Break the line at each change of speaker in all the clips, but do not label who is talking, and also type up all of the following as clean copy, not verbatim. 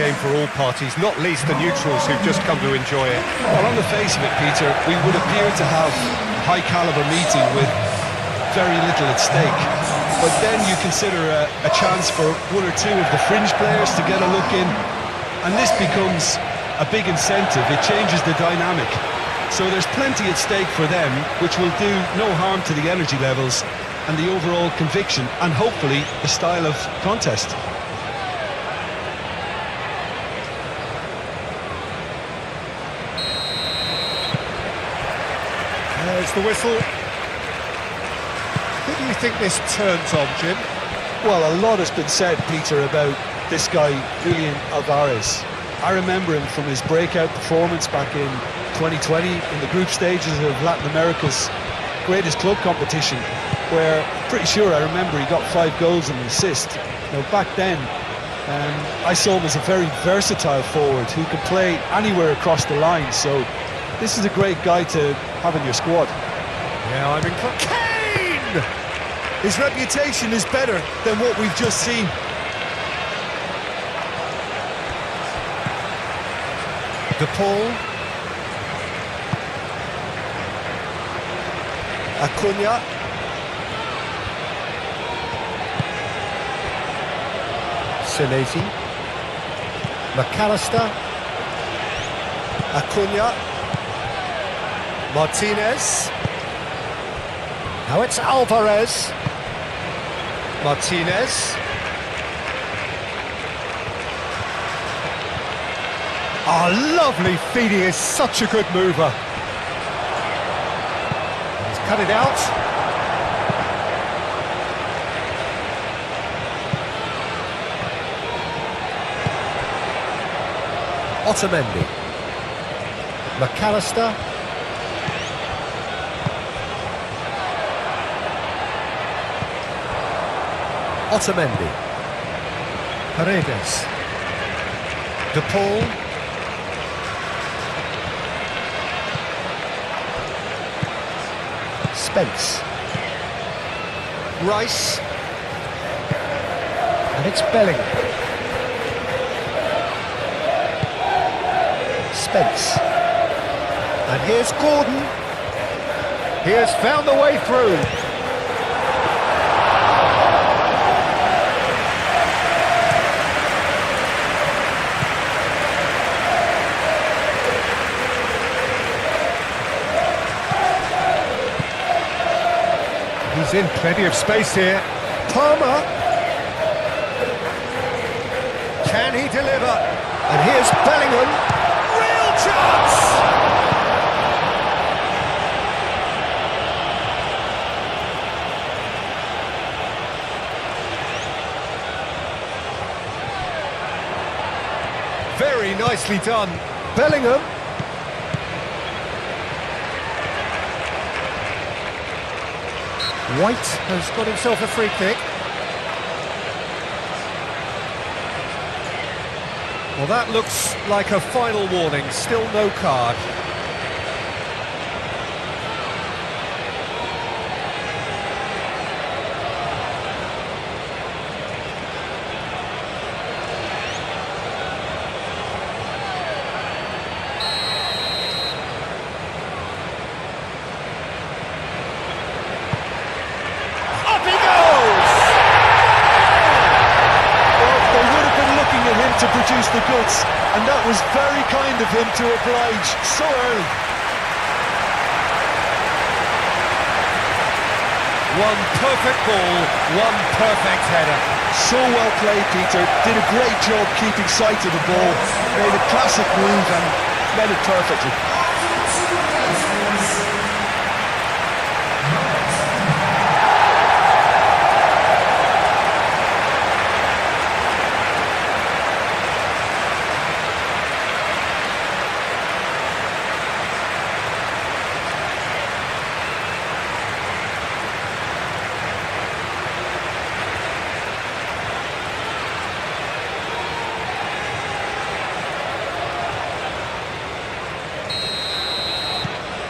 game for all parties, not least the neutrals who've just come to enjoy it.
Well, on the face of it, Peter, we would appear to have a high-caliber meeting with very little at stake. But then you consider a chance for one or two of the fringe players to get a look in, and this becomes a big incentive. It changes the dynamic. So there's plenty at stake for them, which will do no harm to the energy levels and the overall conviction, and hopefully the style of contest.
There's the whistle. Who do you think this turns on, Jim?
Well, a lot has been said, Peter, about this guy, Julian Alvarez. I remember him from his breakout performance back in 2020 in the group stages of Latin America's greatest club competition, where pretty sure I remember he got 5 goals and an assist. Now, back then, I saw him as a very versatile forward who could play anywhere across the line, so this is a great guy to have in your squad.
Yeah, I'm inclined. Kane!
His reputation is better than what we've just seen.
De Paul.
Acuna.
Senesi. McAllister.
Acuna.
Martinez. Now it's Alvarez. Martinez. Oh, lovely feed. He is such a good mover. He's cut it out. Otamendi. McAllister. Otamendi. Paredes. De Paul. Spence. Rice. And it's Bellingham. Spence. And here's Gordon. He has found the way through. He's in plenty of space here. Palmer. Can he deliver? And here's Bellingham. Real chance! Very nicely done. Bellingham. White has got himself a free kick. Well, that looks like a final warning. Still no card.
To produce the goods, and that was very kind of him to oblige so early.
One perfect ball, one perfect header.
So well played, Peter. Did a great job keeping sight of the ball, made a classic move and met it perfectly.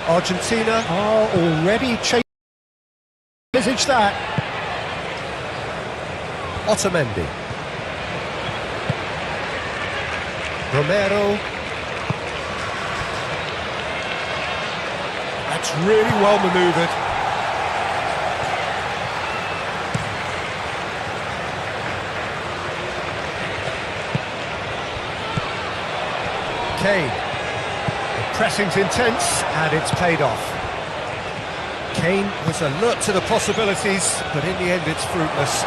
Argentina are already chasing. Visage that. Otamendi. Romero. That's really well manoeuvred. Kane. The pressing's intense and it's paid off. Kane was alert to the possibilities, but in the end it's fruitless.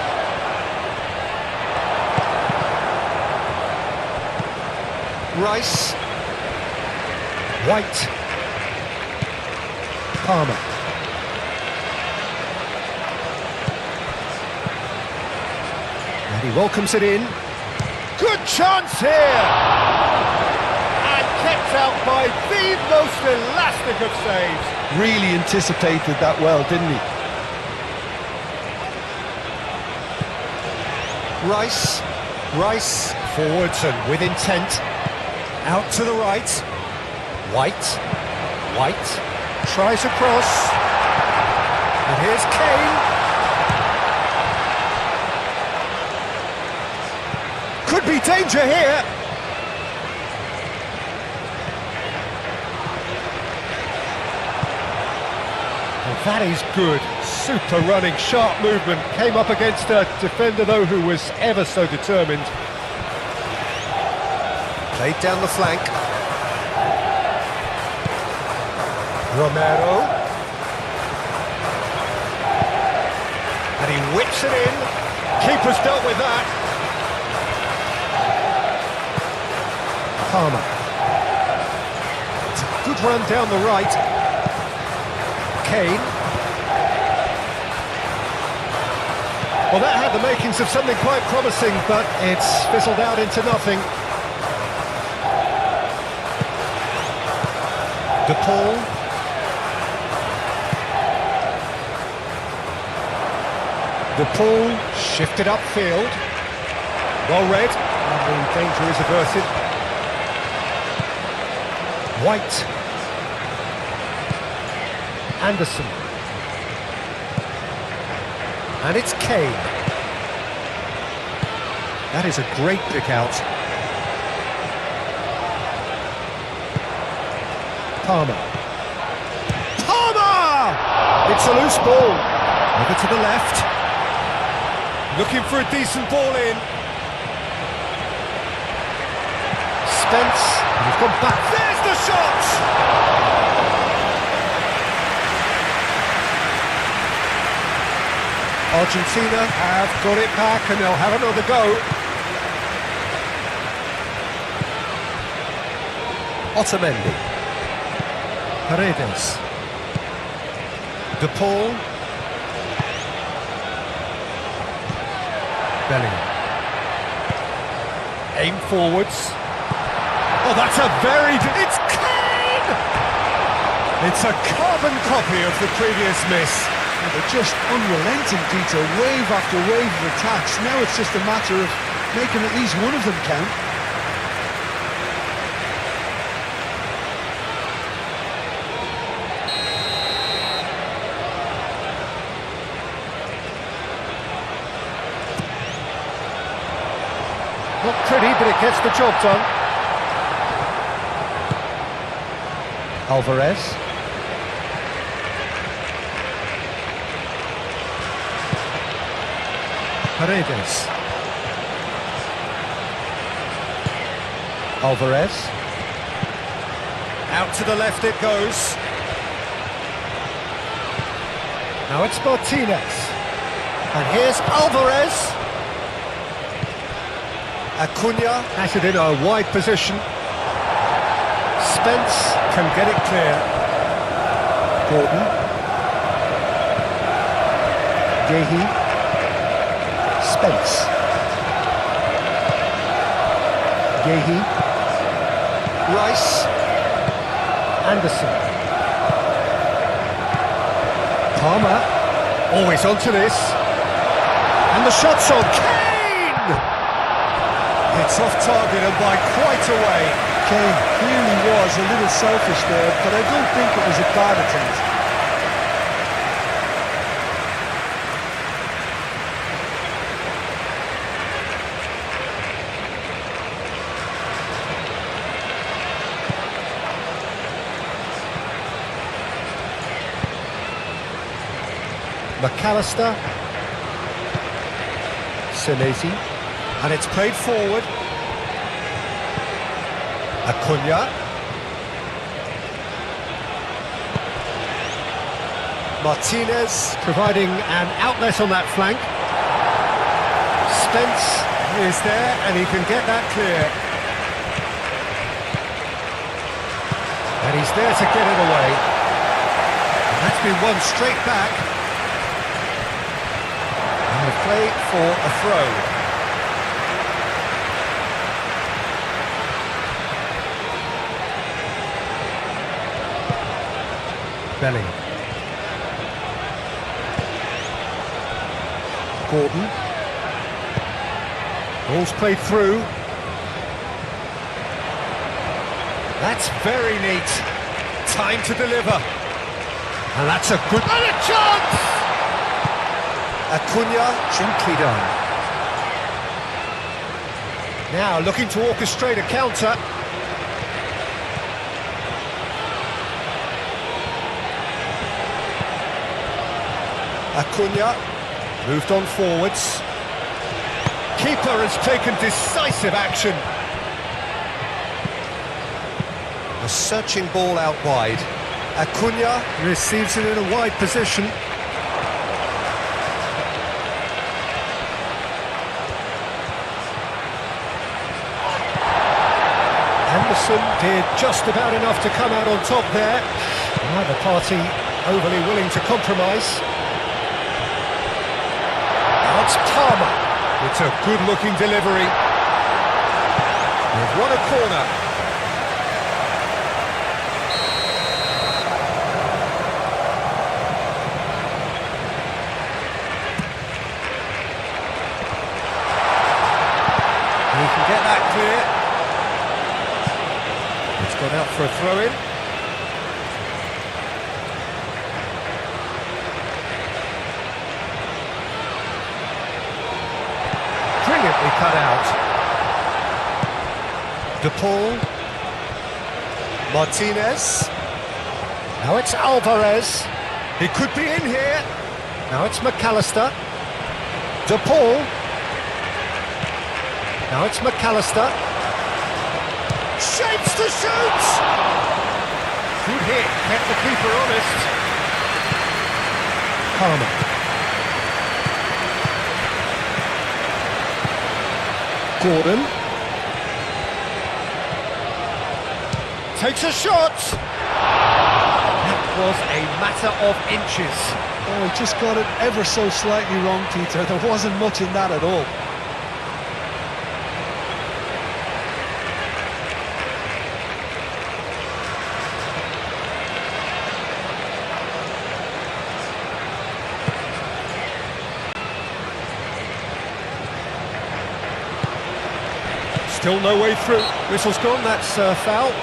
Rice. White. Palmer. And he welcomes it in. Good chance here! Kept out by the most elastic of saves.
Really anticipated that well, didn't he?
Rice forwards and with intent. Out to the right. White tries across. And here's Kane. Could be danger here. That is good, super running, sharp movement, came up against a defender though who was ever so determined. Played down the flank. Romero. And he whips it in. Keeper's dealt with that. Palmer. It's a good run down the right. Kane. Well, that had the makings of something quite promising, but it's fizzled out into nothing. De Paul. De Paul shifted upfield. Well read, and the danger is averted. White. Anderson. And it's Kane. That is a great pick out. Palmer. It's a loose ball. Over to the left. Looking for a decent ball in. Spence. And he's gone back. There's the shot! Argentina have got it back and they'll have another go. Otamendi. Paredes. De Paul. Bellingham. Aim forwards. Oh, that's a very... It's Kane! It's a carbon copy of the previous miss.
They're just unrelenting, Peter, wave after wave of attacks. Now it's just a matter of making at least one of them count.
Not pretty, but it gets the job done. Alvarez. Paredes. Alvarez. Out to the left it goes. Now it's Martinez. And here's Alvarez. Acuna has it in a wide position. Spence can get it clear. Gordon. Gehi. Spence. Gehi. Rice. Anderson. Palmer. Always onto this. And the shot's on. Kane! It's off target and by quite a way.
Kane clearly was a little selfish there, but I don't think it was a bad attempt.
McAllister. Senesi. And it's played forward. Acuna. Martinez providing an outlet on that flank. Spence is there and he can get that clear. And he's there to get it away. And that's been won straight back. And the play for a throw. Bellingham. Gordon. Ball's played through. That's very neat. Time to deliver. And that's a good... And a chance! Acuna, gently done. Now looking to orchestrate a counter. Acuna. Moved on forwards. Keeper has taken decisive action. A searching ball out wide. Acuna receives it in a wide position. Anderson did just about enough to come out on top there. Neither party overly willing to compromise. It's Palmer. It's a good-looking delivery. They've won a corner. He can get that clear. It's gone out for a throw-in. Brilliantly cut out. De Paul. Martinez. Now it's Alvarez. He could be in here. Now it's McAllister. De Paul. Now it's McAllister. Shapes to shoot! Good hit, kept the keeper honest. Palmer. Gordon takes a shot. That was a matter of inches.
Oh, he just got it ever so slightly wrong, Peter. There wasn't much in that at all.
Still no way through. Whistle's gone, that's foul.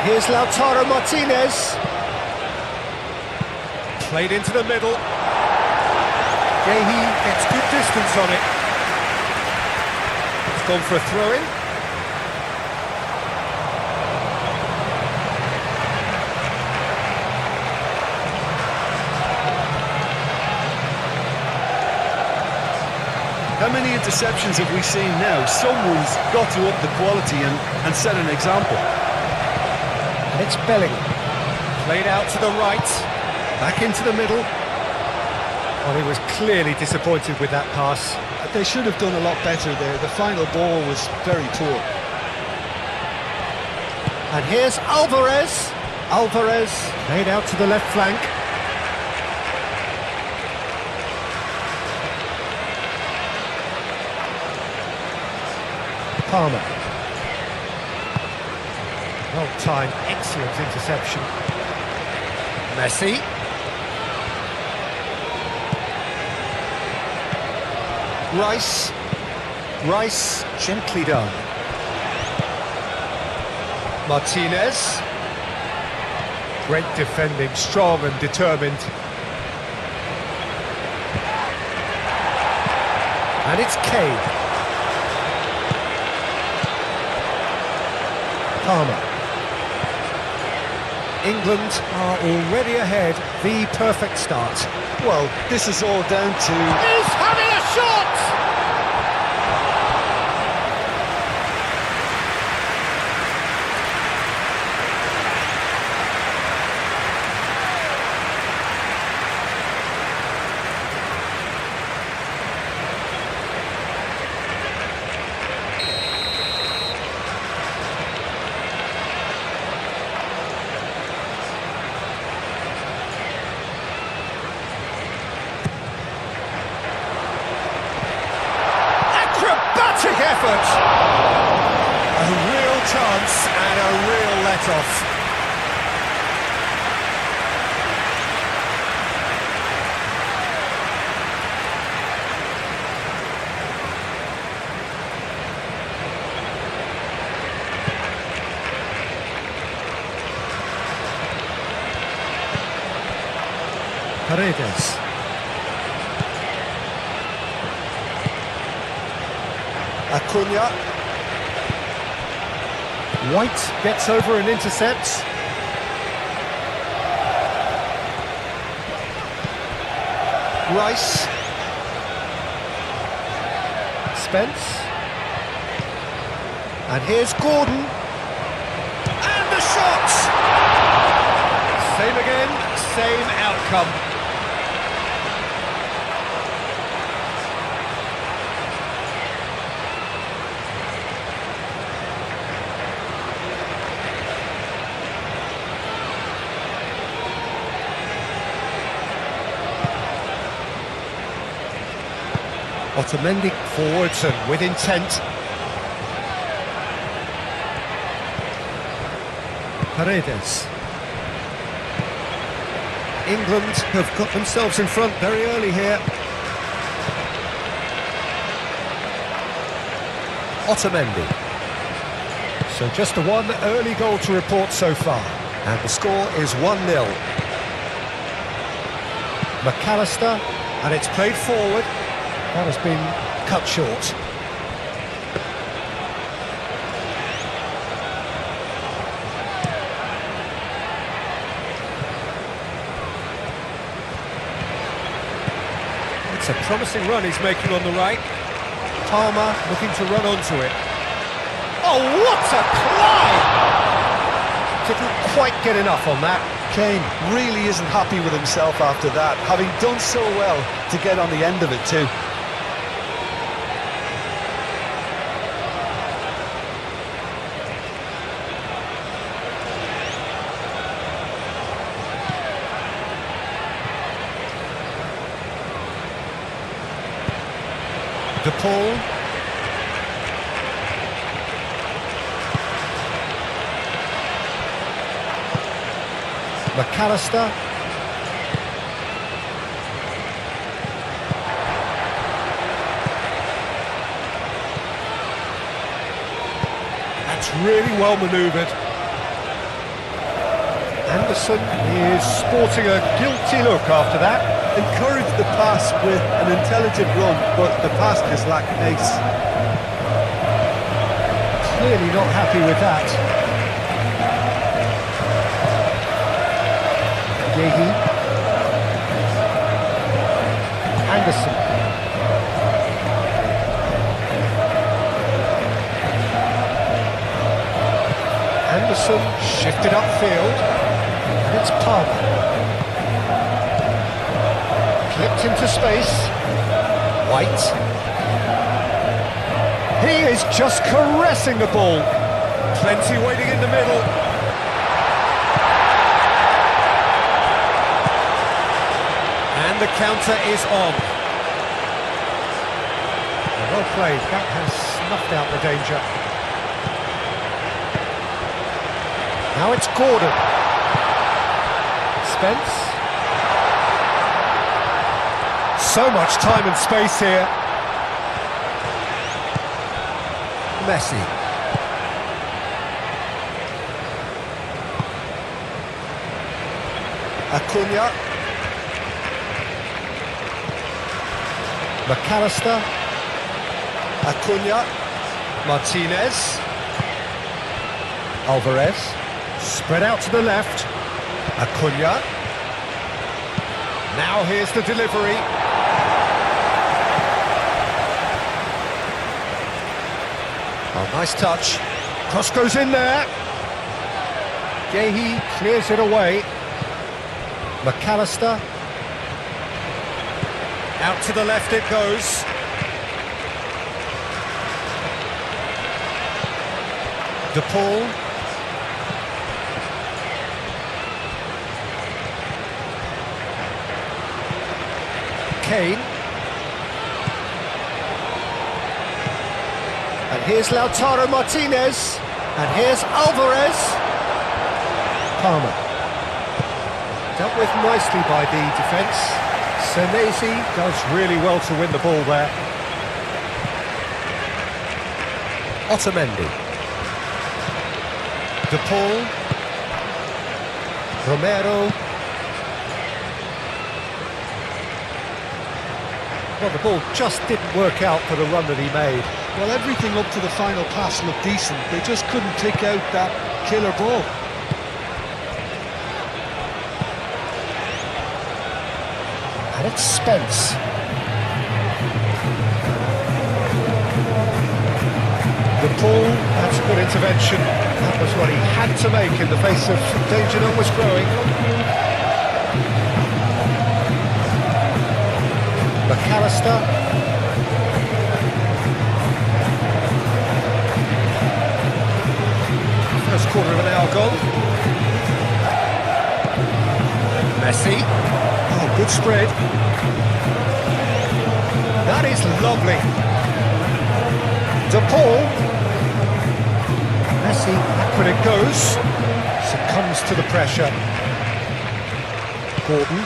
Here's Lautaro Martinez. Played into the middle. Gehi gets good distance on it. It's gone for a throw-in.
How many interceptions have we seen now? Someone's got to up the quality and set an example.
And it's Bellingham. Played out to the right. Back into the middle. Well, he was clearly disappointed with that pass.
They should have done a lot better there. The final ball was very poor.
And here's Alvarez. Alvarez played out to the left flank. Palmer. Well timed, excellent interception. Messi. Rice, gently done. Martinez. Great defending, strong and determined. And it's Kane. Palmer. England are already ahead. The perfect start.
Well, this is all down to...
He's having a shot! Effort. A real chance and a real let-off. Paredes. Acuna. White gets over and intercepts. Rice. Spence. And here's Gordon. And the shot! Same again, same outcome. Otamendi forwards and with intent. Paredes. England have got themselves in front very early here. Otamendi. So just the one early goal to report so far. And the score is 1-0. McAllister, and it's played forward. That has been cut short. It's a promising run he's making on the right. Palmer looking to run onto it. Oh, what a climb! Didn't quite get enough on that.
Kane really isn't happy with himself after that, having done so well to get on the end of it too.
De Paul. McAllister. That's really well manoeuvred. Anderson is sporting a guilty look after that.
Encouraged the pass with an intelligent run, but the pass just lacked pace.
Clearly not happy with that. Yehi. Anderson. Anderson shifted upfield. And it's Palmer. Clipped into space. White. He is just caressing the ball. Plenty waiting in the middle. And the counter is on. Well played. That has snuffed out the danger. Now it's Gordon. Spence. So much time and space here. Messi. Acuna. McAllister. Acuna. Martinez. Alvarez. Spread out to the left. Acuna. Now here's the delivery. Oh, nice touch. Cross goes in there. Gehi clears it away. McAllister. Out to the left it goes. De Paul. Kane. And here's Lautaro Martinez. And here's Alvarez. Palmer. Dealt with nicely by the defence. Senesi does really well to win the ball there. Otamendi. De Paul. Romero. Well, the ball just didn't work out for the run that he made.
Well, everything up to the final pass looked decent. They just couldn't pick out that killer ball.
And it's Spence. The ball, that's a good intervention. That was what he had to make in the face of danger that was growing. McAllister. First quarter of an hour gone. Messi. Oh, good spread. That is lovely. De Paul. Messi, back when it goes. Succumbs to the pressure. Gordon.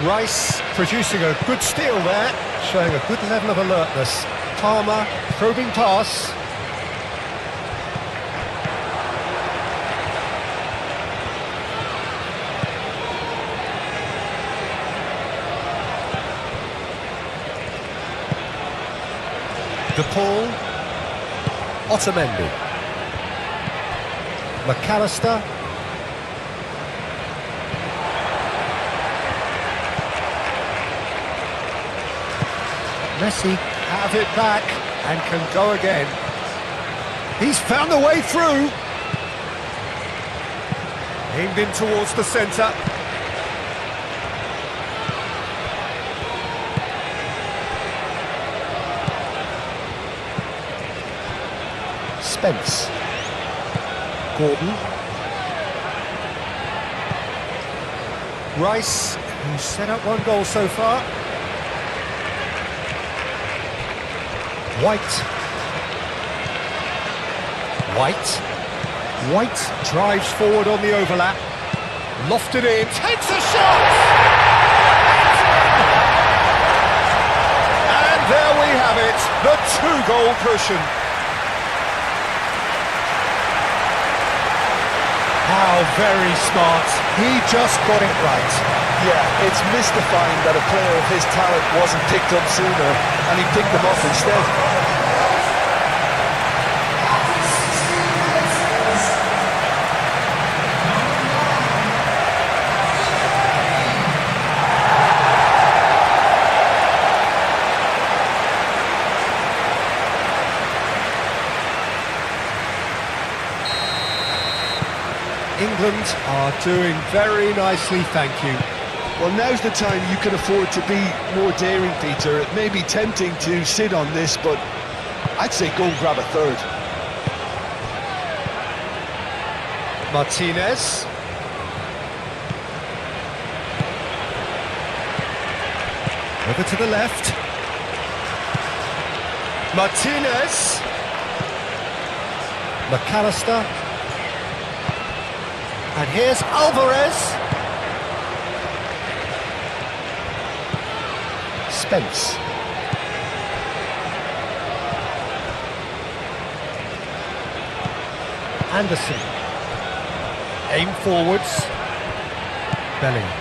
Rice producing a good steal there, showing a good level of alertness. Palmer, probing pass. De Paul. Otamendi. McAllister. Messi have it back and can go again. He's found the way through. Aimed in towards the centre. Spence. Gordon. Rice, who's set up one goal so far. White. Drives forward on the overlap. Lofted in, takes a shot! And there we have it, the two-goal cushion. How very smart. He just got it right.
Yeah, it's mystifying that a player of his talent wasn't picked up sooner, and he picked them up instead.
England are doing very nicely, thank you.
Well, now's the time you can afford to be more daring, Peter. It may be tempting to sit on this, but I'd say go and grab a third.
Martinez. Over to the left. Martinez. McAllister. And here's Alvarez. Spence. Anderson. Aim forwards. Bellingham.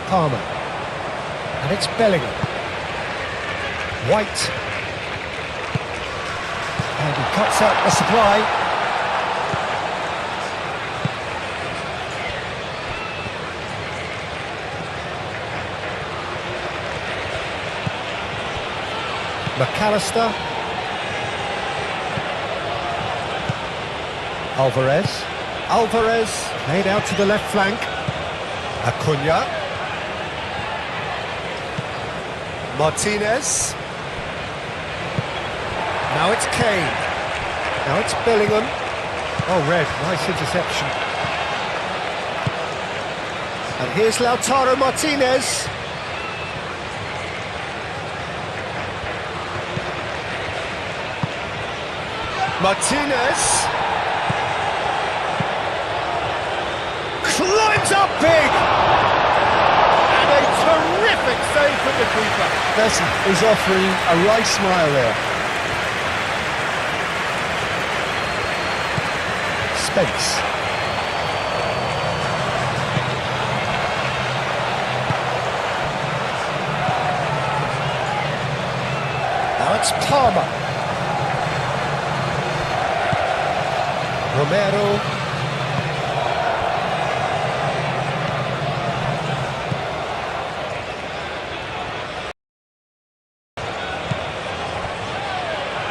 Palmer. And it's Bellingham. White. And he cuts out the supply. McAllister. Alvarez made out to the left flank. Acuna. Martinez. Now it's Kane. Now it's Bellingham. Oh, red, nice interception. And here's Lautaro Martinez. Martinez climbs up big, and a terrific save from the keeper.
Messi is offering a right smile there.
Spence. Now it's Palmer. Romero.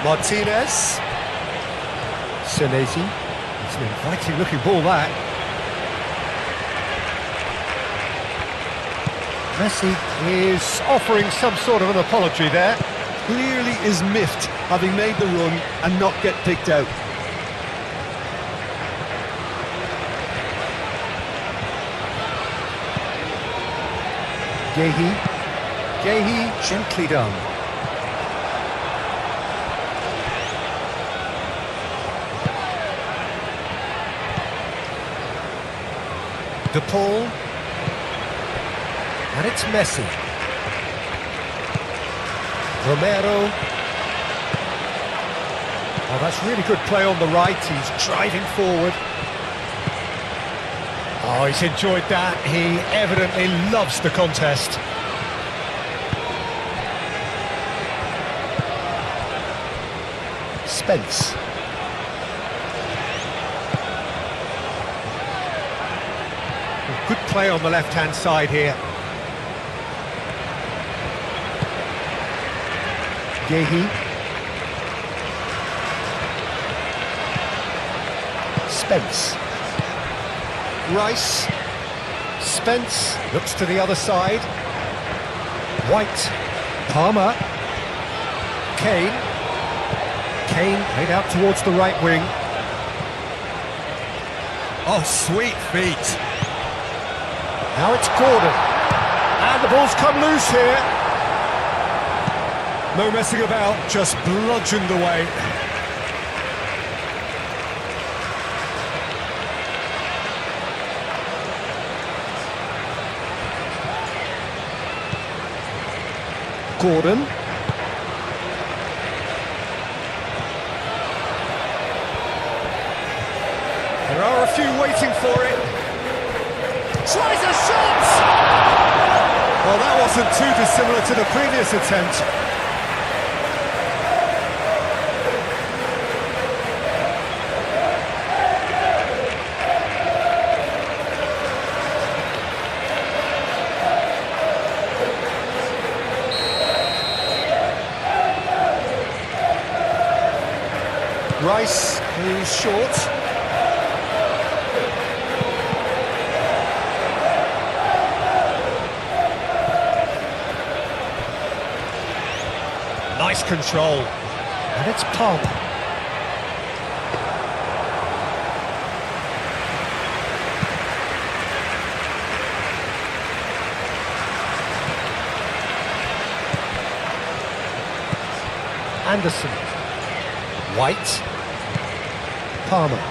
Martinez. Senesi. It's an inviting looking ball, that. Messi is offering some sort of an apology there.
Clearly is miffed having made the run and not get picked out.
Gehi, gently done. De Paul. And it's Messi. Romero. Oh, that's really good play on the right. He's driving forward. Oh, he's enjoyed that. He evidently loves the contest. Spence. Good play on the left-hand side here. Gehi. Spence. Rice. Spence looks to the other side. White. Palmer. Kane. Kane played out towards the right wing. Oh, sweet feet. Now it's Gordon. And the ball's come loose here. No messing about, just bludgeoned away. Gordon. There are a few waiting for it. Tries a shot! Well, that wasn't too dissimilar to the previous attempt. Rice, who's short. Nice control. And it's Palmer. Anderson. White. Palmer.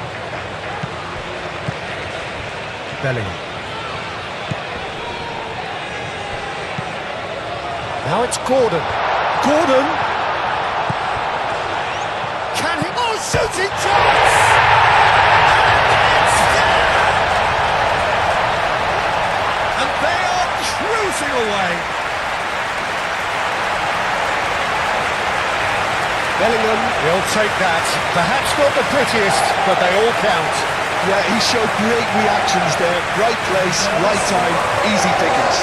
Bellingham. Now it's Gordon. Gordon! Can he... Oh, shooting chance! And they are cruising away. Bellingham, he'll take that. Perhaps not the prettiest, but they all count.
Yeah, he showed great reactions there. Right place, right time, easy pickings.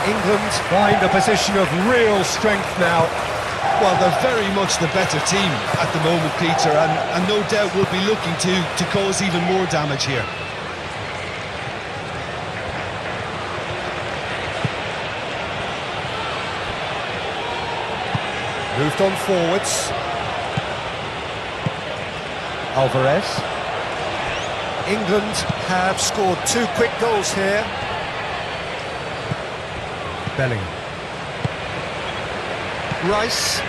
England find a position of real strength now.
Well, they're very much the better team at the moment, Peter, and no doubt will be looking to cause even more damage here.
Moved on forwards. Alvarez. England have scored 2 quick goals here. Bellingham. Rice.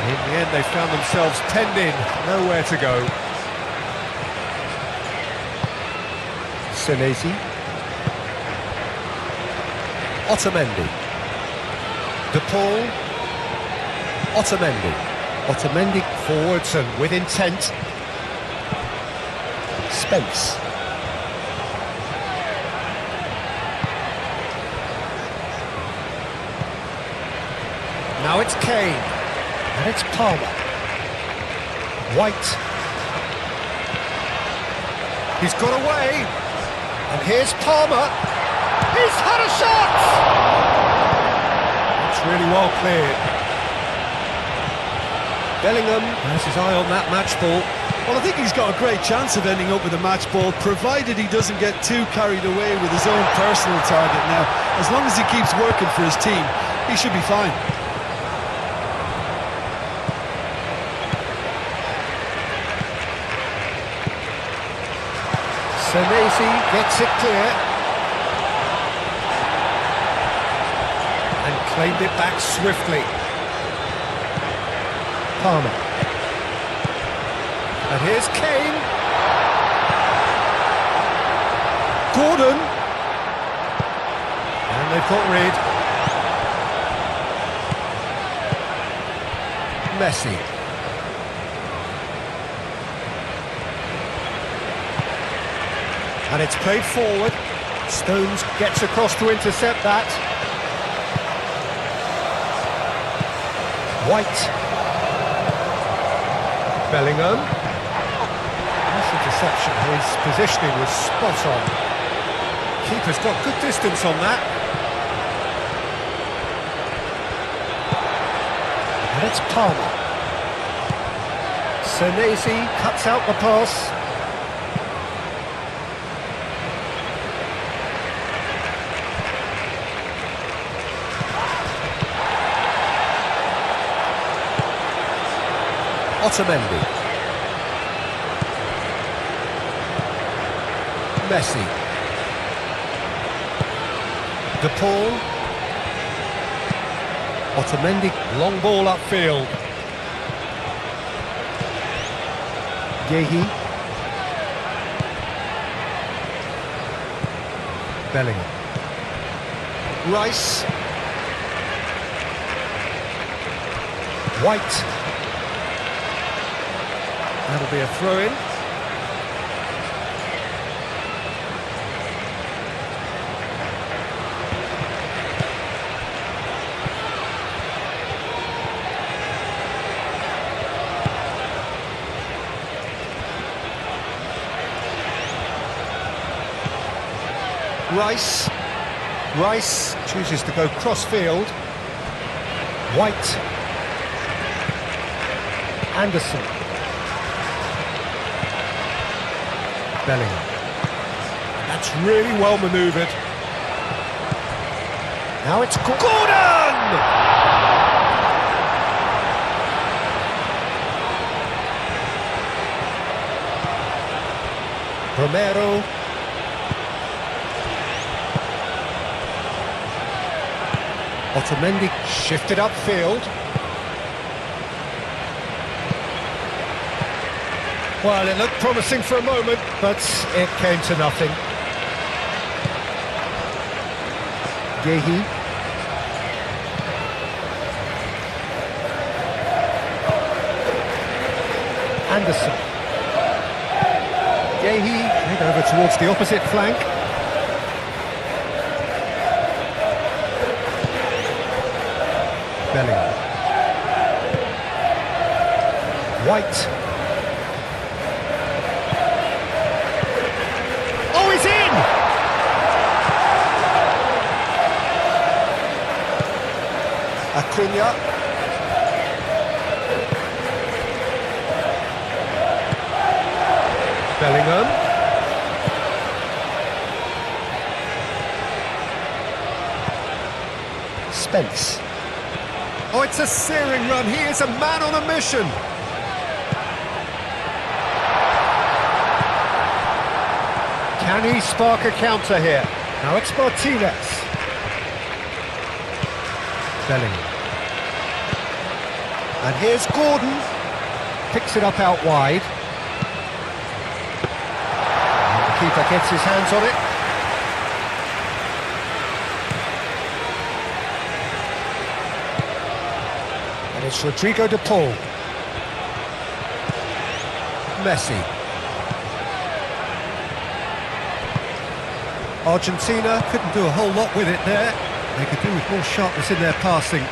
In the end, they found themselves penned in, nowhere to go. Senesi. Otamendi. De Paul. Otamendi. Otamendi forwards and with intent. Spence. Now it's Kane, and it's Palmer. White. He's got away, and here's Palmer. He's had a shot! It's really well cleared. Bellingham has his eye on that match ball.
Well, I think he's got a great chance of ending up with a match ball, provided he doesn't get too carried away with his own personal target now. As long as he keeps working for his team, he should be fine.
Senesi gets it clear. And claimed it back swiftly. Palmer. And here's Kane. Gordon. And they've got rid. Messi. And it's played forward. Stones gets across to intercept that. White. Bellingham. Nice interception. His positioning was spot on. Keeper's got good distance on that. And it's Palmer. Senesi cuts out the pass. Otamendi. Messi. De Paul. Otamendi, long ball upfield. Yehi. Bellingham. Rice. White. That'll be a throw-in. Rice. Rice chooses to go cross-field. White. Anderson. Bellingham. That's really well manoeuvred. Now it's Gordon! Romero. Otamendi shifted upfield. Well, it looked promising for a moment, but it came to nothing. Yehi. Anderson. Yehi head over towards the opposite flank. Bellingham. White. Oh, he's in! Acuna. Bellingham. Spence. Oh, it's a searing run. He is a man on a mission. Can he spark a counter here? Now it's Martinez. Bellingham. And here's Gordon. Picks it up out wide. And the keeper gets his hands on it. And it's Rodrigo de Paul. Messi. Argentina couldn't do a whole lot with it there. They could do with more sharpness in their passing.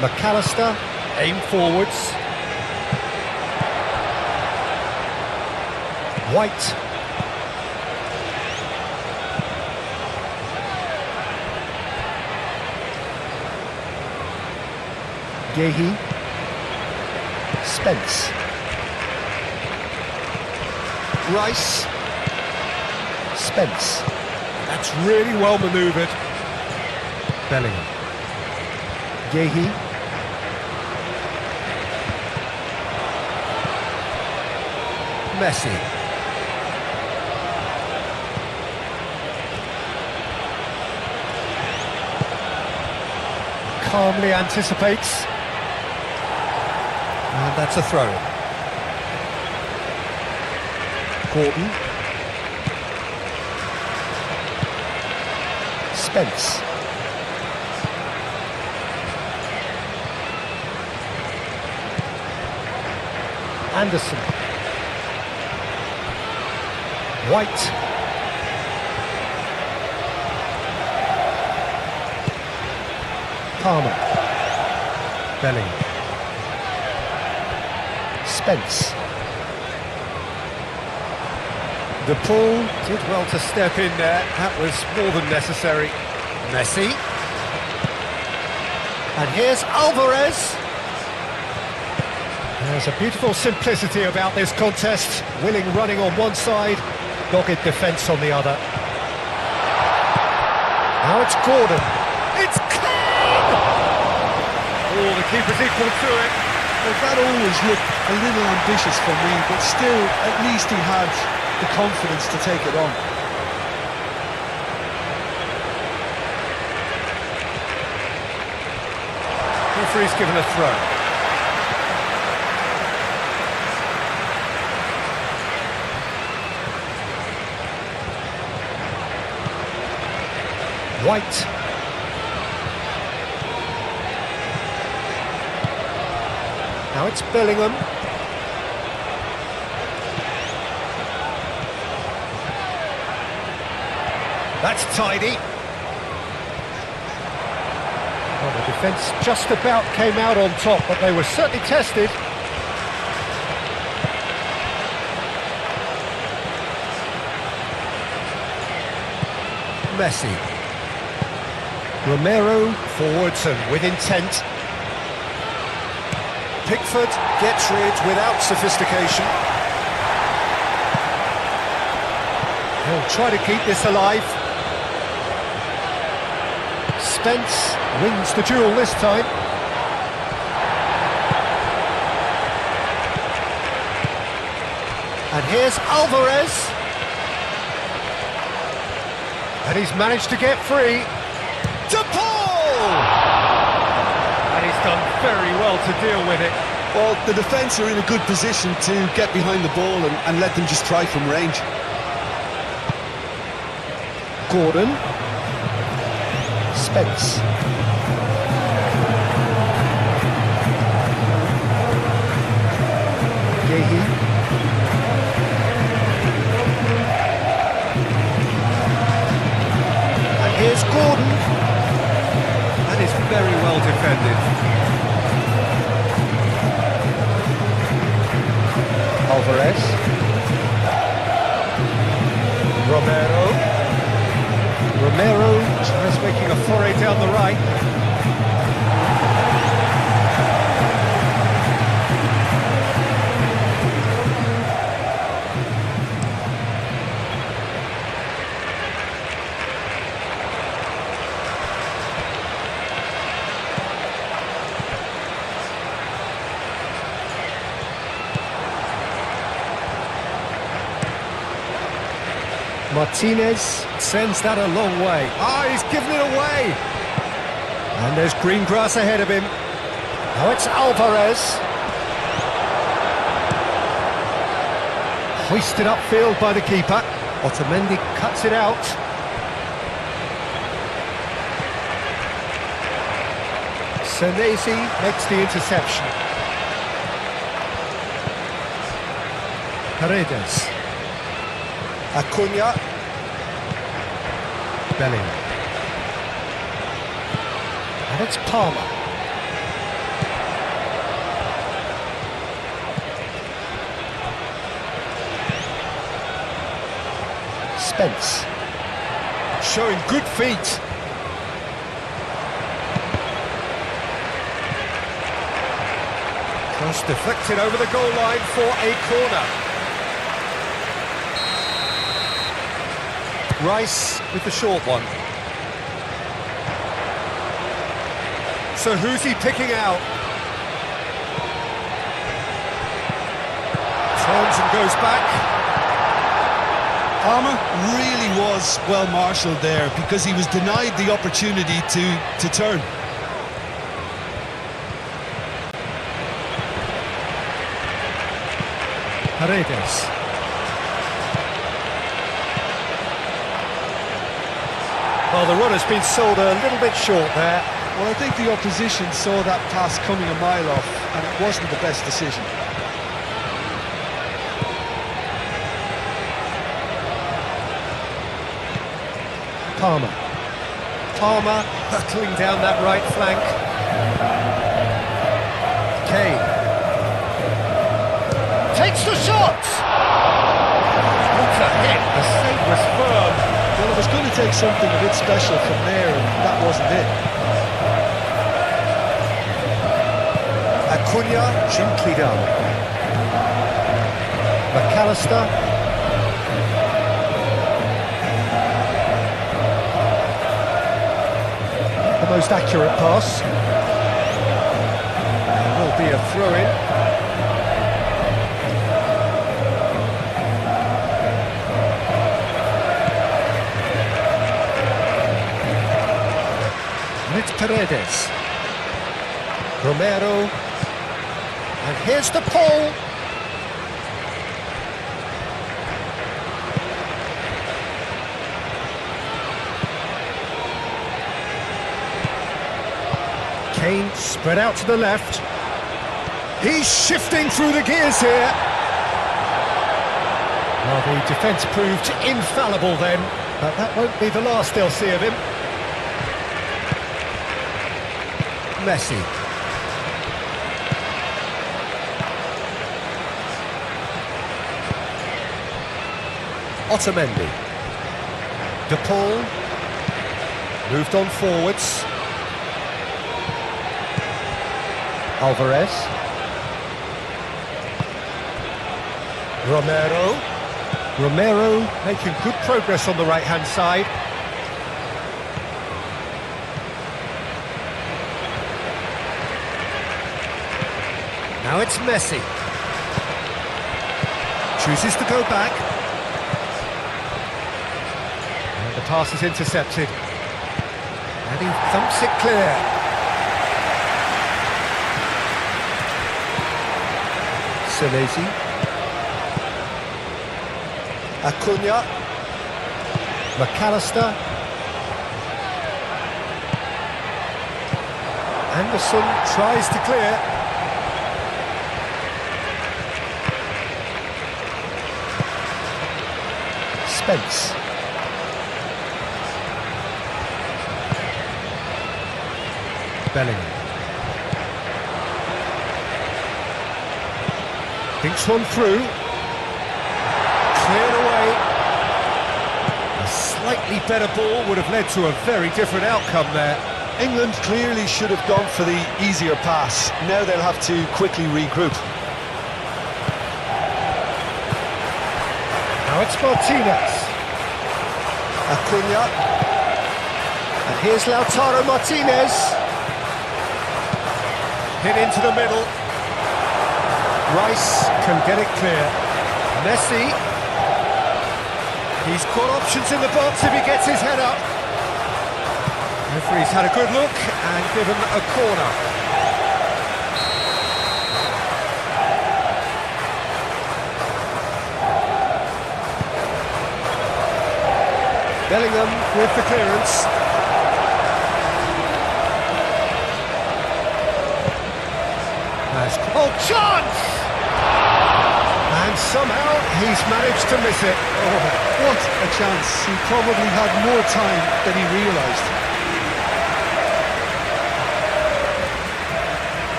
McAllister, aim forwards. White. Yehi. Spence. Rice. Spence. That's really well manoeuvred. Bellingham. Yehi. Messi. Calmly anticipates. And that's a throw. Gordon. Spence. Anderson. White. Palmer. Bellingham. Spence. De Paul did well to step in there. That was more than necessary. Messi. And here's Alvarez. There's a beautiful simplicity about this contest. Willing running on one side, dogged defence on the other. Now it's Gordon. It's clean! Oh, the keeper's equal to it.
Well, that always looked a little ambitious for me, but still, at least he had the confidence to take it on.
Referee's given a throw. White. Now it's Bellingham. That's tidy. Well, the defence just about came out on top, but they were certainly tested. Messi. Romero forwards and with intent. Pickford gets rid without sophistication. He'll try to keep this alive. Spence wins the duel this time. And here's Alvarez. And he's managed to get free. To Paul! And he's done very well to deal with it.
Well, the defence are in a good position to get behind the ball and let them just try from range.
Gordon. Spence. Gehi. And here's Gordon. And it's very well defended. Alvarez. Romero tries making a foray down the right. Martinez sends that a long way. He's given it away. And there's green grass ahead of him. Now it's Alvarez. Hoisted upfield by the keeper. Otamendi cuts it out. Senesi makes the interception. Paredes. Acuna. Bellingham. And it's Palmer. Spence. Showing good feet. Cross deflected over the goal line for a corner. Rice with the short one. So who's he picking out? Turns and goes back.
Palmer really was well marshalled there because he was denied the opportunity to turn.
Paredes. Well, the run has been sold a little bit short there.
Well, I think the opposition saw that pass coming a mile off, and it wasn't the best decision.
Palmer. Palmer hurtling down that right flank. Kane. Takes the shot! What a hit! The save was firm.
Well, it was going to take something a bit special from there, and that wasn't it.
Acuna, gently down. McAllister. The most accurate pass. Will be a throw-in. It's Paredes. Romero. And here's the pole. Kane spread out to the left. He's shifting through the gears here. Well, the defence proved infallible then, but that won't be the last they'll see of him. Messi. Otamendi. De Paul. Moved on forwards. Alvarez. Romero. Romero making good progress on the right-hand side. Now it's Messi. Chooses to go back. And the pass is intercepted. And he thumps it clear. Senesi. Acuna. McAllister. Anderson tries to clear. Spence. Bellingham. Thinks one through. Cleared away. A slightly better ball would have led to a very different outcome there.
England clearly should have gone for the easier pass. Now they'll have to quickly regroup.
Now it's Martinez. Acuna. And here's Lautaro Martinez. Hit into the middle. Rice can get it clear. Messi. He's got options in the box if he gets his head up. Referee's had a good look and given a corner. Bellingham with the clearance. Oh, chance! And somehow he's managed to miss it.
Oh, what a chance. He probably had more time than he realised.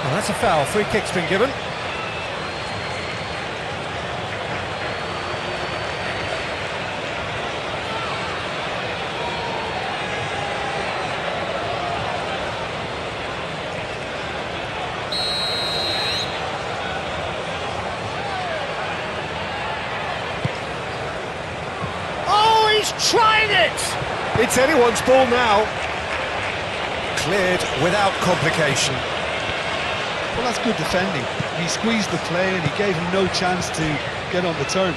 Well, that's a foul. Free kick's been given. Oh, he's trying it! It's anyone's ball now. Cleared without complication.
Well, that's good defending. He squeezed the play and he gave him no chance to get on the turn.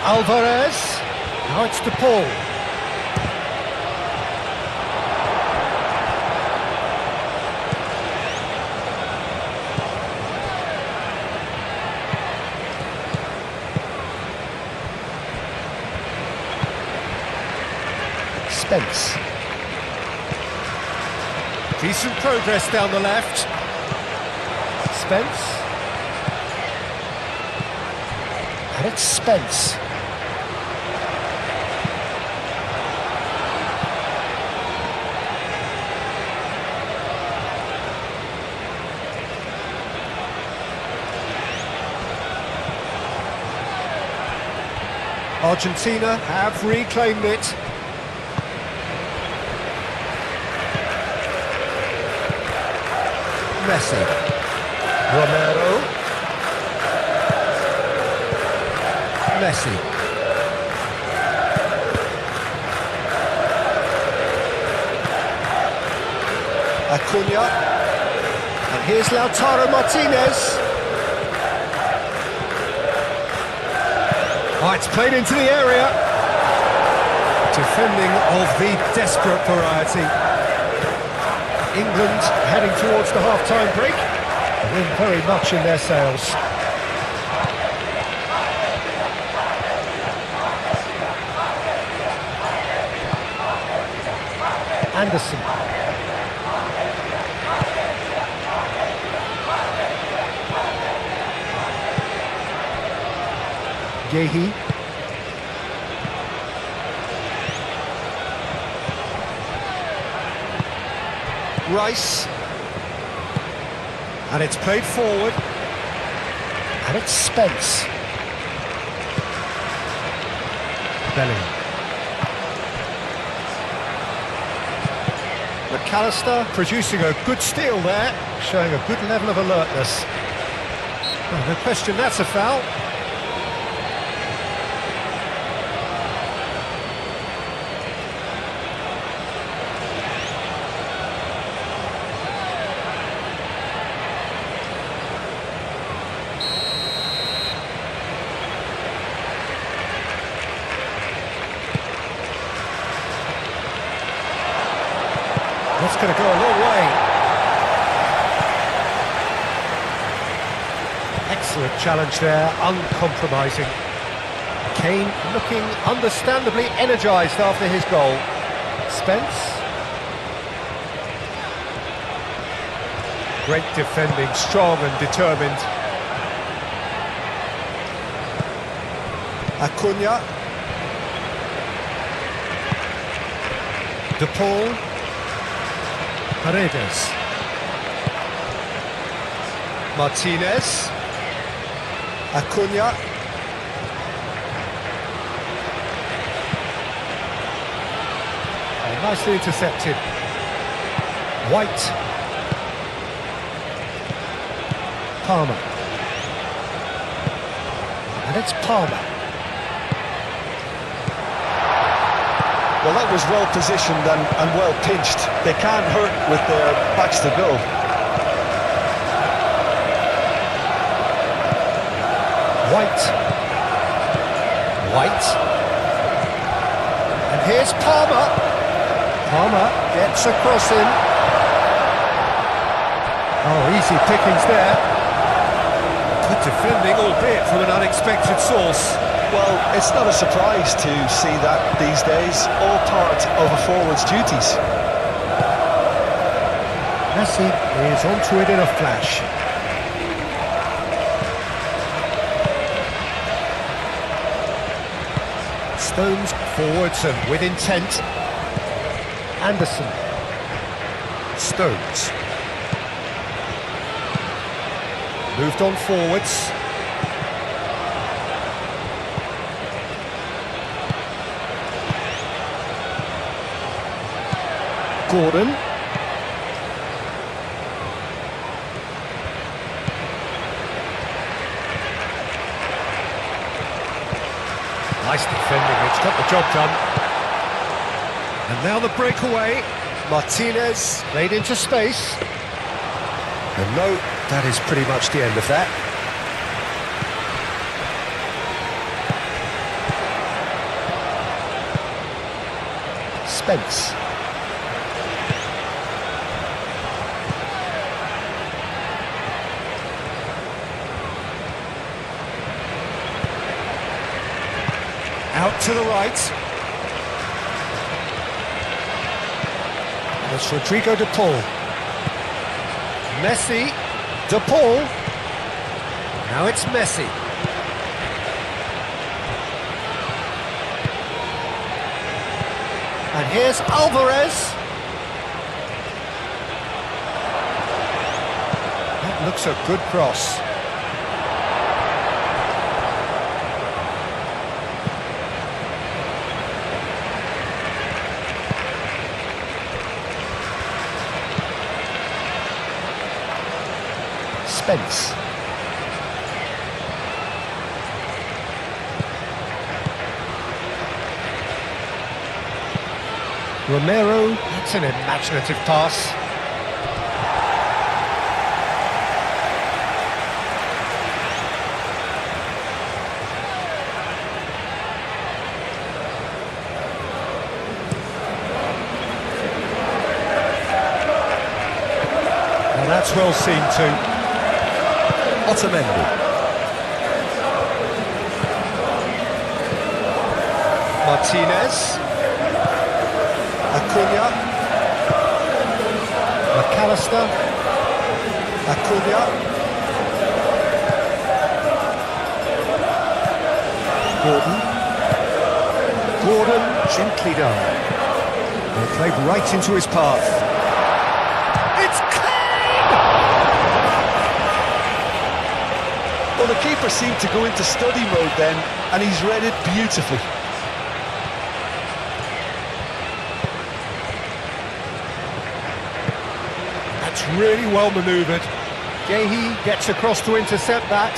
Alvarez. Now it's DePaul. Spence. Decent progress down the left. Spence. And it's Spence. Argentina have reclaimed it. Messi. Romero. Messi. Acuna. And here's Lautaro Martinez. Oh, it's played into the area. Defending of the desperate variety. England heading towards the half-time break. The wind very much in their sails. Anderson. Gehi. Rice. And it's played forward. And it's Spence. Bellingham. McAllister producing a good steal there, showing a good level of alertness. Oh, no question that's a foul. That's going to go a long way. Excellent challenge there, uncompromising. Kane looking understandably energised after his goal. Spence. Great defending, strong and determined. Acuna. De Paul. Paredes. Martinez. Acuna. Oh, nicely intercepted. White. Palmer. And it's Palmer.
Well, that was well positioned and well pinched. They can't hurt with their backs to goal.
White. And here's Palmer. Palmer gets across him. Oh, easy pickings there. Good defending, albeit from an unexpected source.
Well, it's not a surprise to see that these days, all part of a forward's duties.
Messi is onto it in a flash. Stones forwards and with intent. Anderson. Stones. Moved on forwards. Gordon. Nice defending, it's got the job done. And now the breakaway. Martinez laid into space. And no, that is pretty much the end of that. Spence. Out to the right. And it's Rodrigo De Paul. Messi. De Paul. Now it's Messi. And here's Alvarez. That looks a good cross. Spence. Romero, that's an imaginative pass. And that's well seen too. Otamendi. Martinez. Acuna. McAllister. Acuna. Gordon gently done. They played right into his path.
Well, the keeper seemed to go into study mode then, and he's read it beautifully.
That's really well manoeuvred. Gehi gets across to intercept that.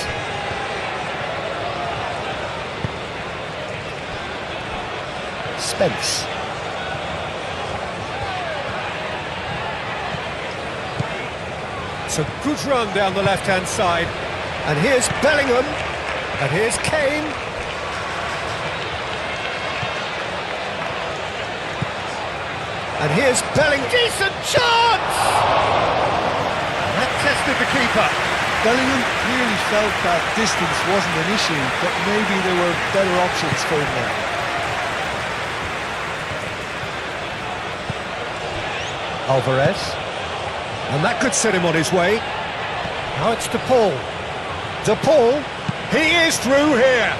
Spence. It's a good run down the left-hand side. And here's Bellingham. And here's Kane. And here's Bellingham. Decent chance! That tested the keeper.
Bellingham clearly felt that distance wasn't an issue, but maybe there were better options for him there.
Alvarez. And that could set him on his way. Now it's De Paul. De Paul. He is through here.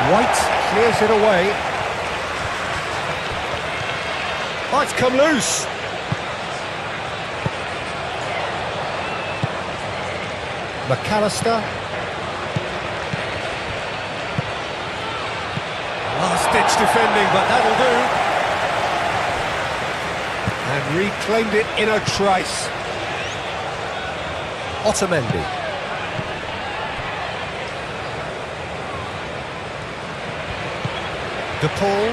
White clears it away. Oh, it's come loose. McAllister. Last-ditch defending, but that'll do. And reclaimed it in a trice. Otamendi. De Paul.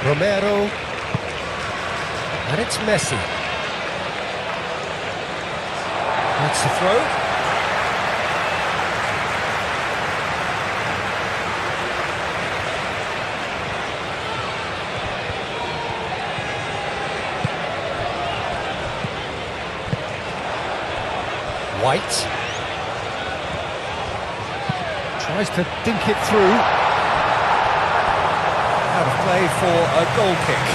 Romero. And it's Messi. That's the throw. White tries to dink it through. Out of play for a goal kick.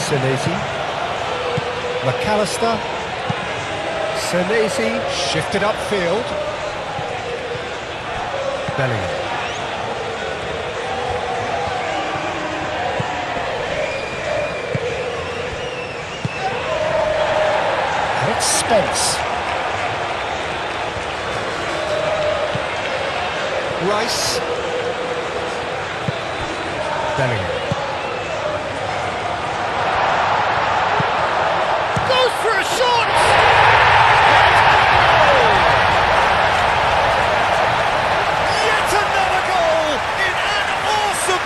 Senesi. McAllister. Senesi shifted upfield. Bellingham. And it's Spence. Rice. Bellingham. Goes for a shot!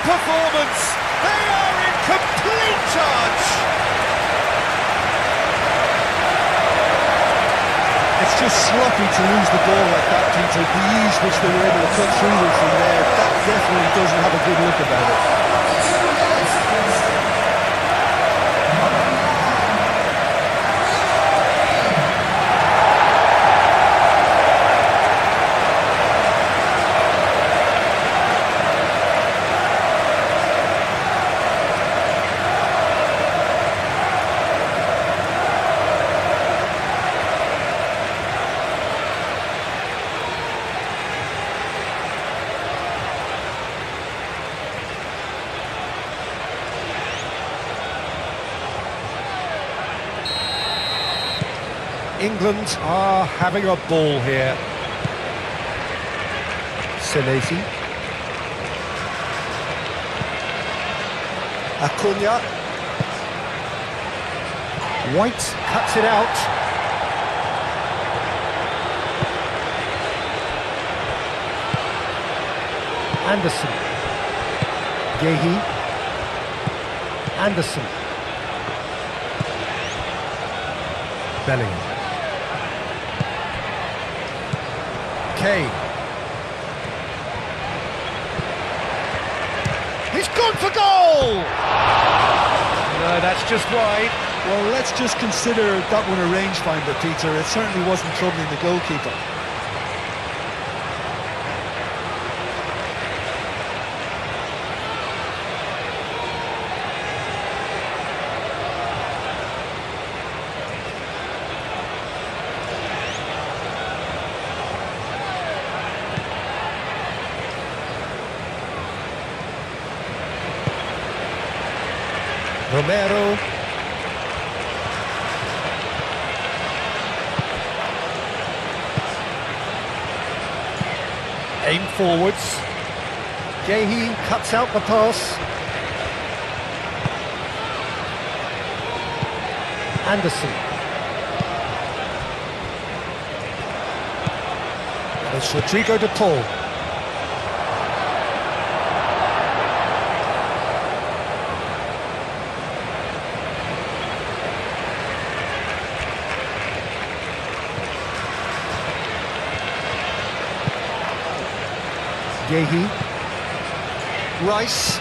Performance. They are in complete charge.
It's just sloppy to lose the ball like that, Peter. The ease which they were able to cut through them from there, that definitely doesn't have a good look about it.
England are having a ball here. Senesi. Acuna. White cuts it out. Anderson. Gehi. Anderson. Bellingham. Kane. He's gone for goal! No, that's just wide.
Well, let's just consider that one a rangefinder, Peter. It certainly wasn't troubling the goalkeeper.
Romero. Aim forwards. Gehi cuts out the pass. Anderson. And it's Rodrigo de Paul. Gehi. Rice.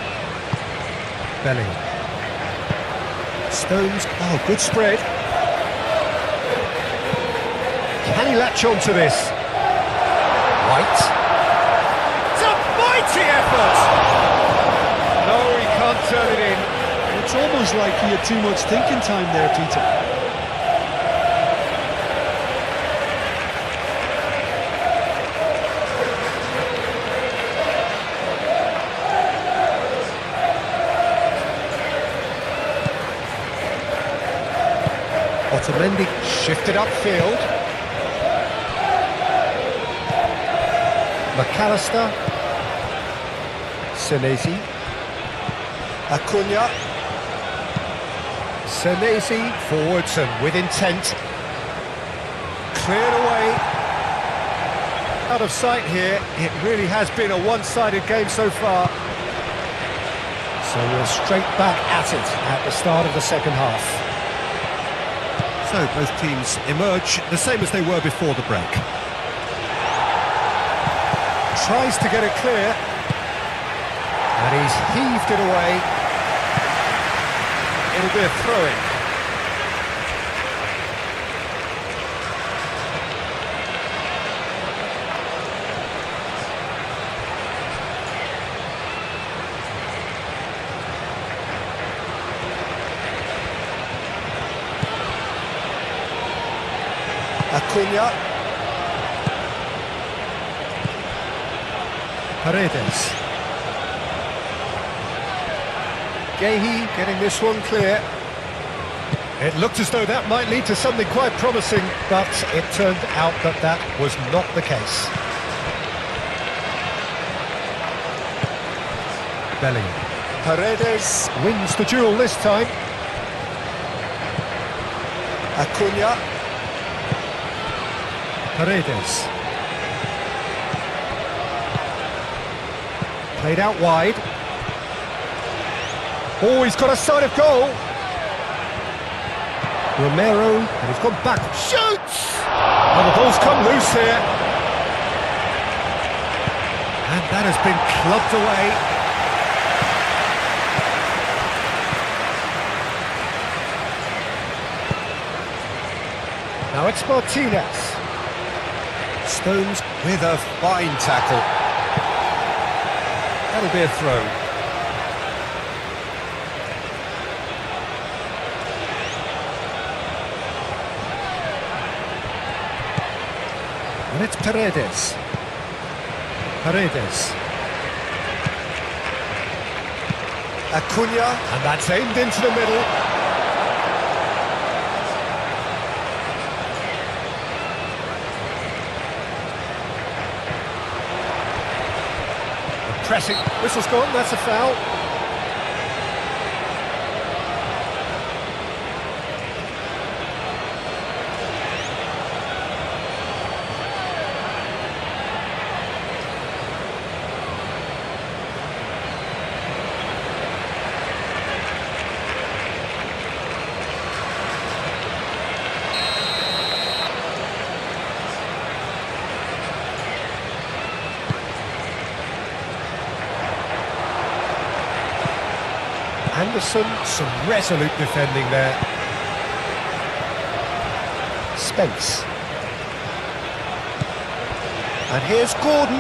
Bellingham. Stones. Oh, good spread. Can he latch on to this? White. It's a mighty effort! No, he can't turn it in.
It's almost like he had too much thinking time there, Peter.
Otamendi shifted upfield. McAllister. Senesi. Acuna. Senesi forwards and with intent. Cleared away. Out of sight here. It really has been a one-sided game so far. So we're straight back at it at the start of the second half. So both teams emerge the same as they were before the break. Tries to get it clear. And he's heaved it away. It'll be a throw-in. Acuna. Paredes. Gehi getting this one clear. It looked as though that might lead to something quite promising, but it turned out that that was not the case. Bellingham. Paredes wins the duel this time. Acuna. Paredes. Played out wide. Oh, he's got a sight of goal. Romero, and he's gone back. Shoots! And the ball's come loose here. And that has been clubbed away. Now it's Martinez. Stones with a fine tackle. That'll be a throw. And it's Paredes. Paredes. Acuna. And that's aimed into the middle. Pressing, whistle's gone, that's a foul. Anderson, some resolute defending there. Spence. And here's Gordon.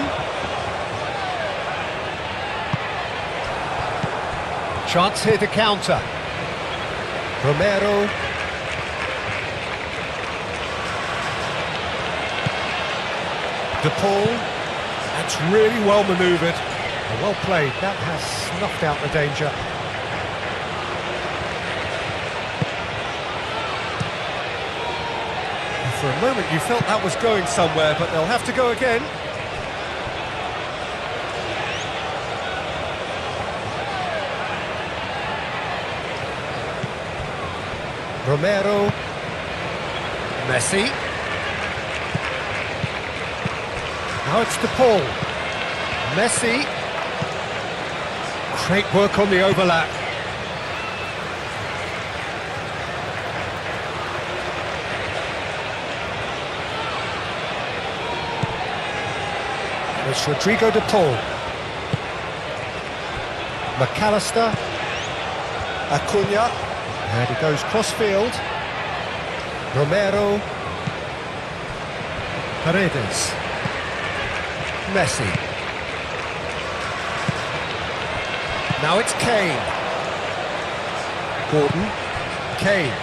Chance here to counter. Romero. De Paul. That's really well manoeuvred. And well played. That has snuffed out the danger. For a moment you felt that was going somewhere, but they'll have to go again. Romero. Messi. Now it's DePaul. Messi. Great work on the overlap. It's Rodrigo DePaul. McAllister. Acuna. And he goes cross-field. Romero. Paredes. Messi. Now it's Kane. Gordon. Kane.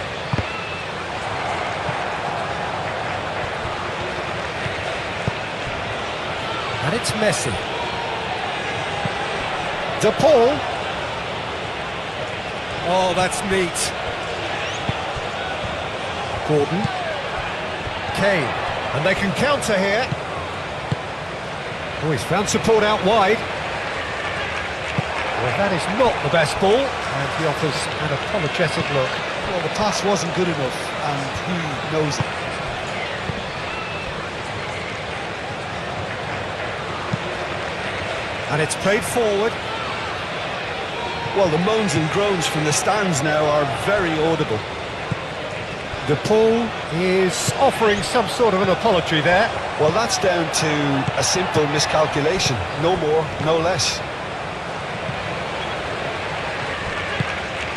And it's Messi. DePaul. Oh, that's neat. Gordon. Kane. And they can counter here. Oh, he's found support out wide. Well, that is not the best ball. And he offers an apologetic look.
Well, the pass wasn't good enough, and he knows it.
And it's played forward.
Well, the moans and groans from the stands now are very audible.
DePaul is offering some sort of an apology there.
Well, that's down to a simple miscalculation. No more, no less.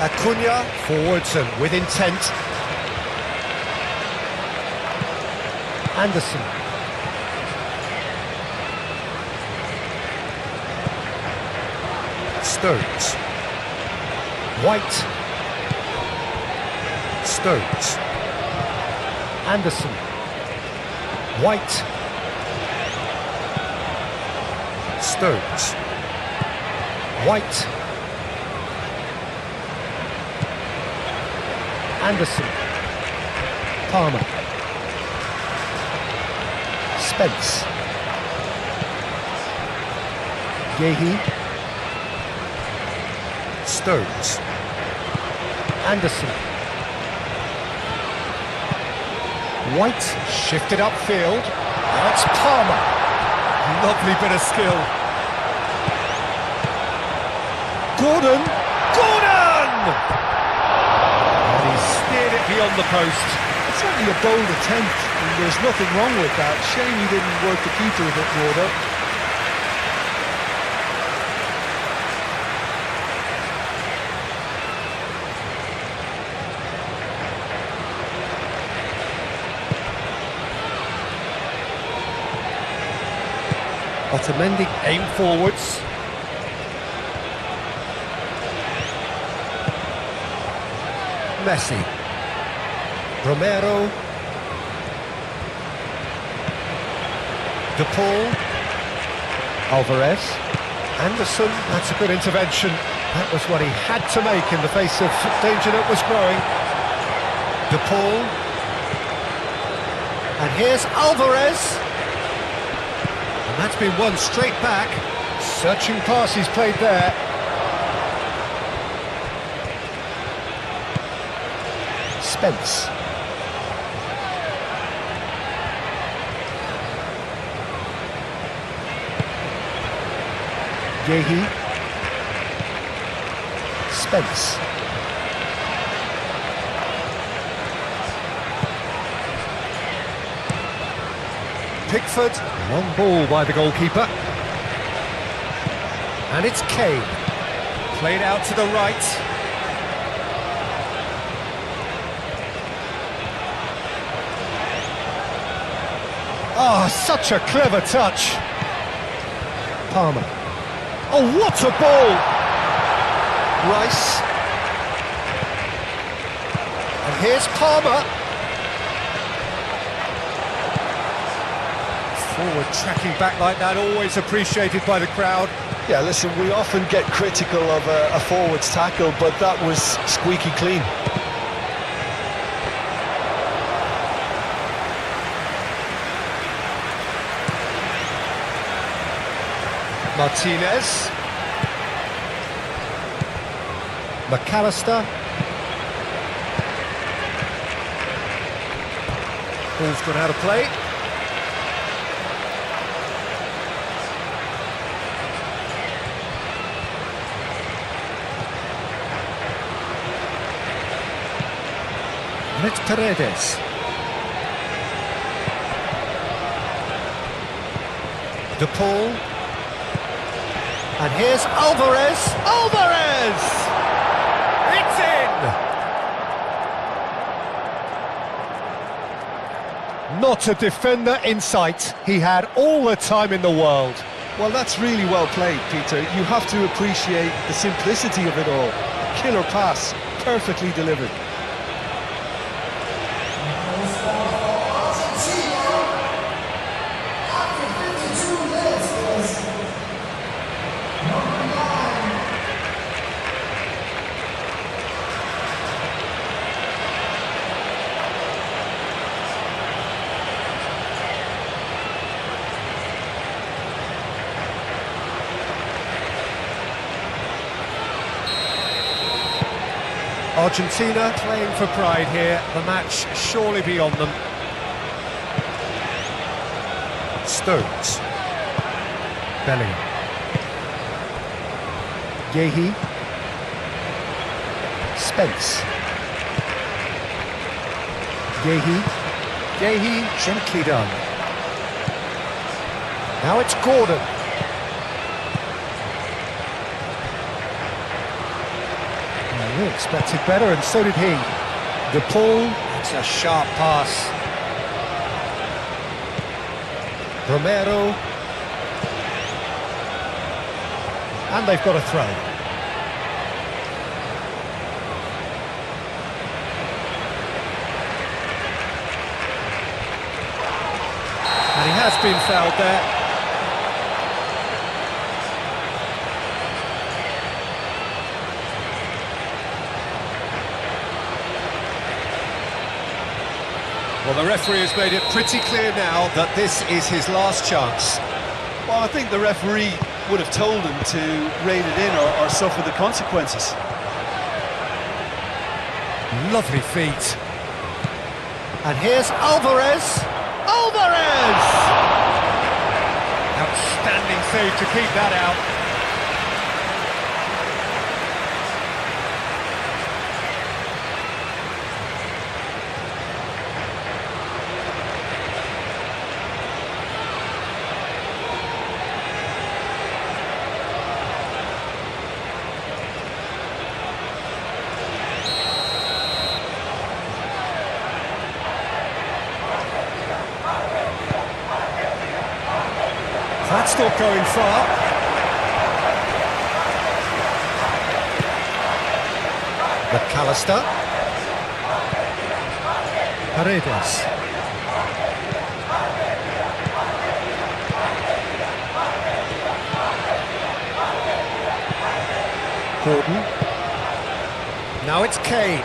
Acuna forwards and with intent. Anderson. Stones. White. Stones. Anderson. White. Stones. White. Anderson. Palmer. Spence. Yehi. Stones. Anderson. White shifted upfield. Now it's Palmer. Lovely bit of skill. Gordon. Gordon! And he steered it beyond the post.
It's certainly a bold attempt, and there's nothing wrong with that. Shame he didn't work the keeper a bit more, though.
Otamendi aim forwards. Messi. Romero. DePaul. Alvarez. Anderson, that's a good intervention. That was what he had to make in the face of danger that was growing. DePaul. And here's Alvarez. And that's been won straight back. Searching pass he's played there. Spence. Yehi. Spence. Pickford, long ball by the goalkeeper. And it's Kane. Played out to the right. Oh, such a clever touch. Palmer. Oh, what a ball! Rice. And here's Palmer. Forward tracking back like that, always appreciated by the crowd.
Yeah, listen, we often get critical of a forward's tackle, but that was squeaky clean.
Martinez. McAllister. Ball's gone out of play. And it's Paredes. De Paul. And here's Alvarez. Alvarez! It's in! Not a defender in sight. He had all the time in the world.
Well, that's really well played, Peter. You have to appreciate the simplicity of it all. Killer pass, perfectly delivered.
Argentina playing for pride here, the match surely beyond them. Stones. Bellingham. Yehi. Spence. Yehi. Yehi, gently done. Now it's Gordon. We expected better, and so did he. De Paul, it's a sharp pass. Romero. And they've got a throw. And he has been fouled there. Well, the referee has made it pretty clear now that this is his last chance.
Well, I think the referee would have told him to rein it in or suffer the consequences.
Lovely feet. And here's Alvarez. Alvarez! Outstanding save to keep that out. That's not going far. McAllister. Paredes. Gordon. Now it's Kane.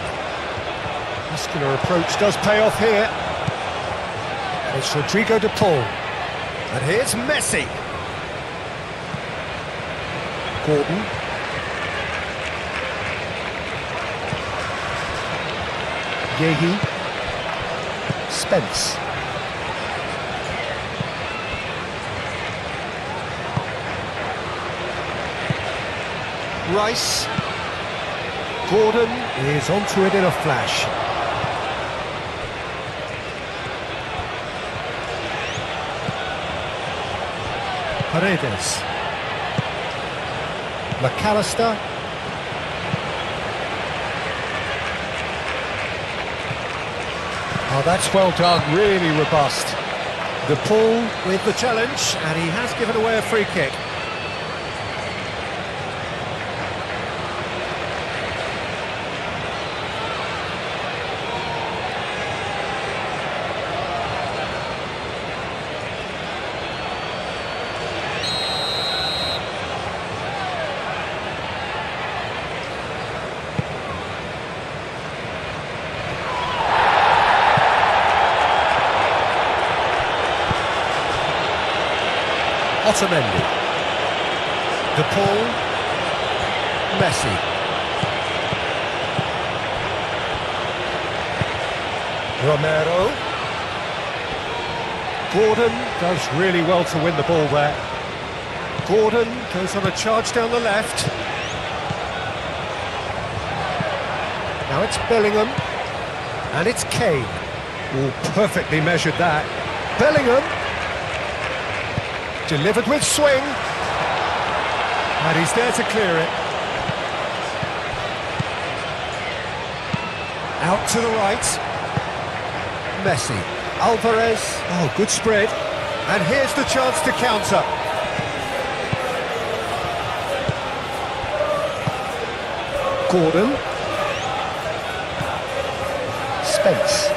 Muscular approach does pay off here. It's Rodrigo de Paul. And here's Messi. Gordon. Yehi. Spence. Rice. Gordon is onto it in a flash. Paredes. McAllister. Oh, that's well done, really robust. De Paul with the challenge, and he has given away a free kick. Otamendi. De Paul, Messi. Romero. Gordon does really well to win the ball there. Gordon goes on a charge down the left. Now it's Bellingham. And it's Kane. Oh, perfectly measured that. Bellingham. Delivered with swing. And he's there to clear it. Out to the right. Messi. Alvarez. Oh, good spread. And here's the chance to counter. Gordon. Spence.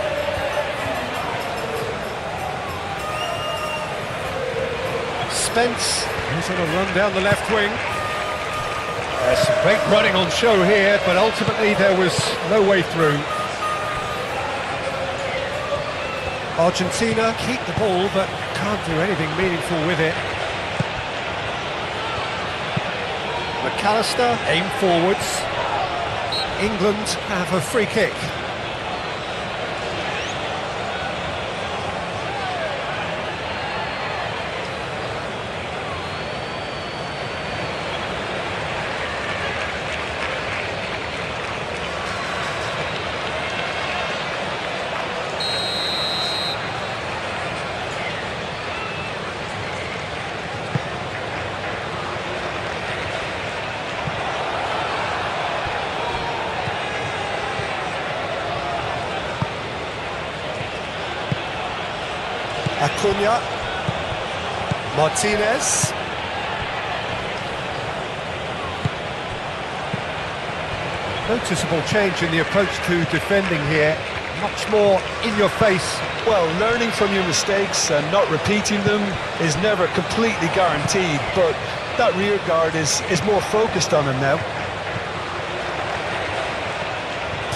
Spence. He's on a run down the left wing. There's some great running on show here, but ultimately there was no way through. Argentina keep the ball, but can't do anything meaningful with it. McAllister aim forwards. England have a free kick. Acuna, Martinez, noticeable change in the approach to defending here, much more in your face.
Well, learning from your mistakes and not repeating them is never completely guaranteed, but that rear guard is more focused on him now.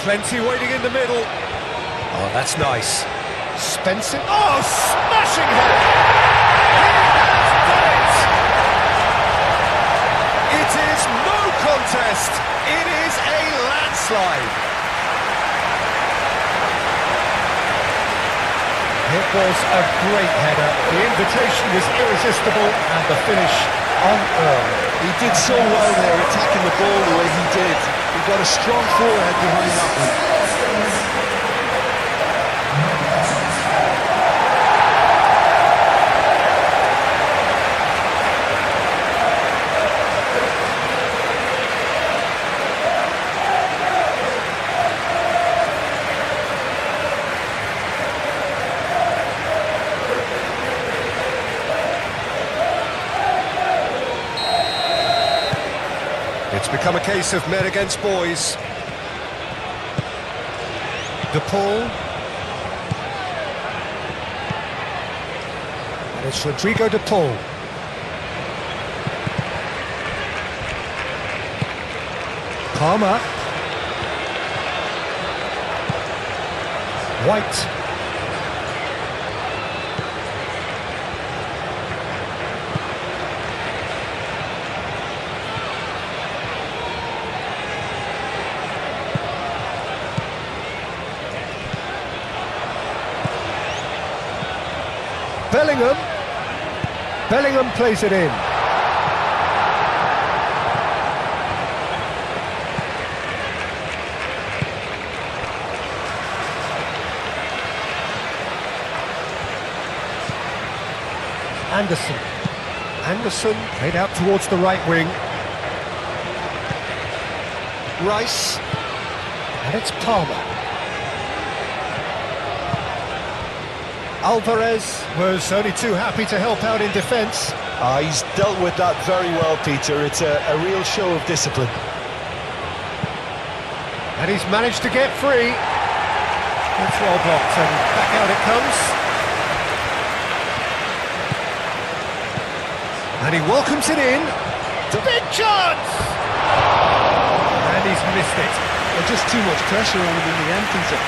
Plenty waiting in the middle. Oh, that's nice. Spencer. Oh, smashing header! He has done it! It is no contest. It is a landslide. It was a great header. The invitation was irresistible and the finish unearned.
He did so well there, attacking the ball the way he did. He got a strong forehead behind that one.
It's become a case of men against boys. De Paul. And it's Rodrigo De Paul. Palmer. White. Bellingham. Bellingham plays it in. Anderson. Anderson played out towards the right wing. Rice. And it's Palmer. Alvarez was only too happy to help out in defence.
He's dealt with that very well, Peter. It's a real show of discipline.
And he's managed to get free. It's well blocked and back out it comes. And he welcomes it in. Big chance! And he's missed it.
There's just too much pressure on him in the end, Peter.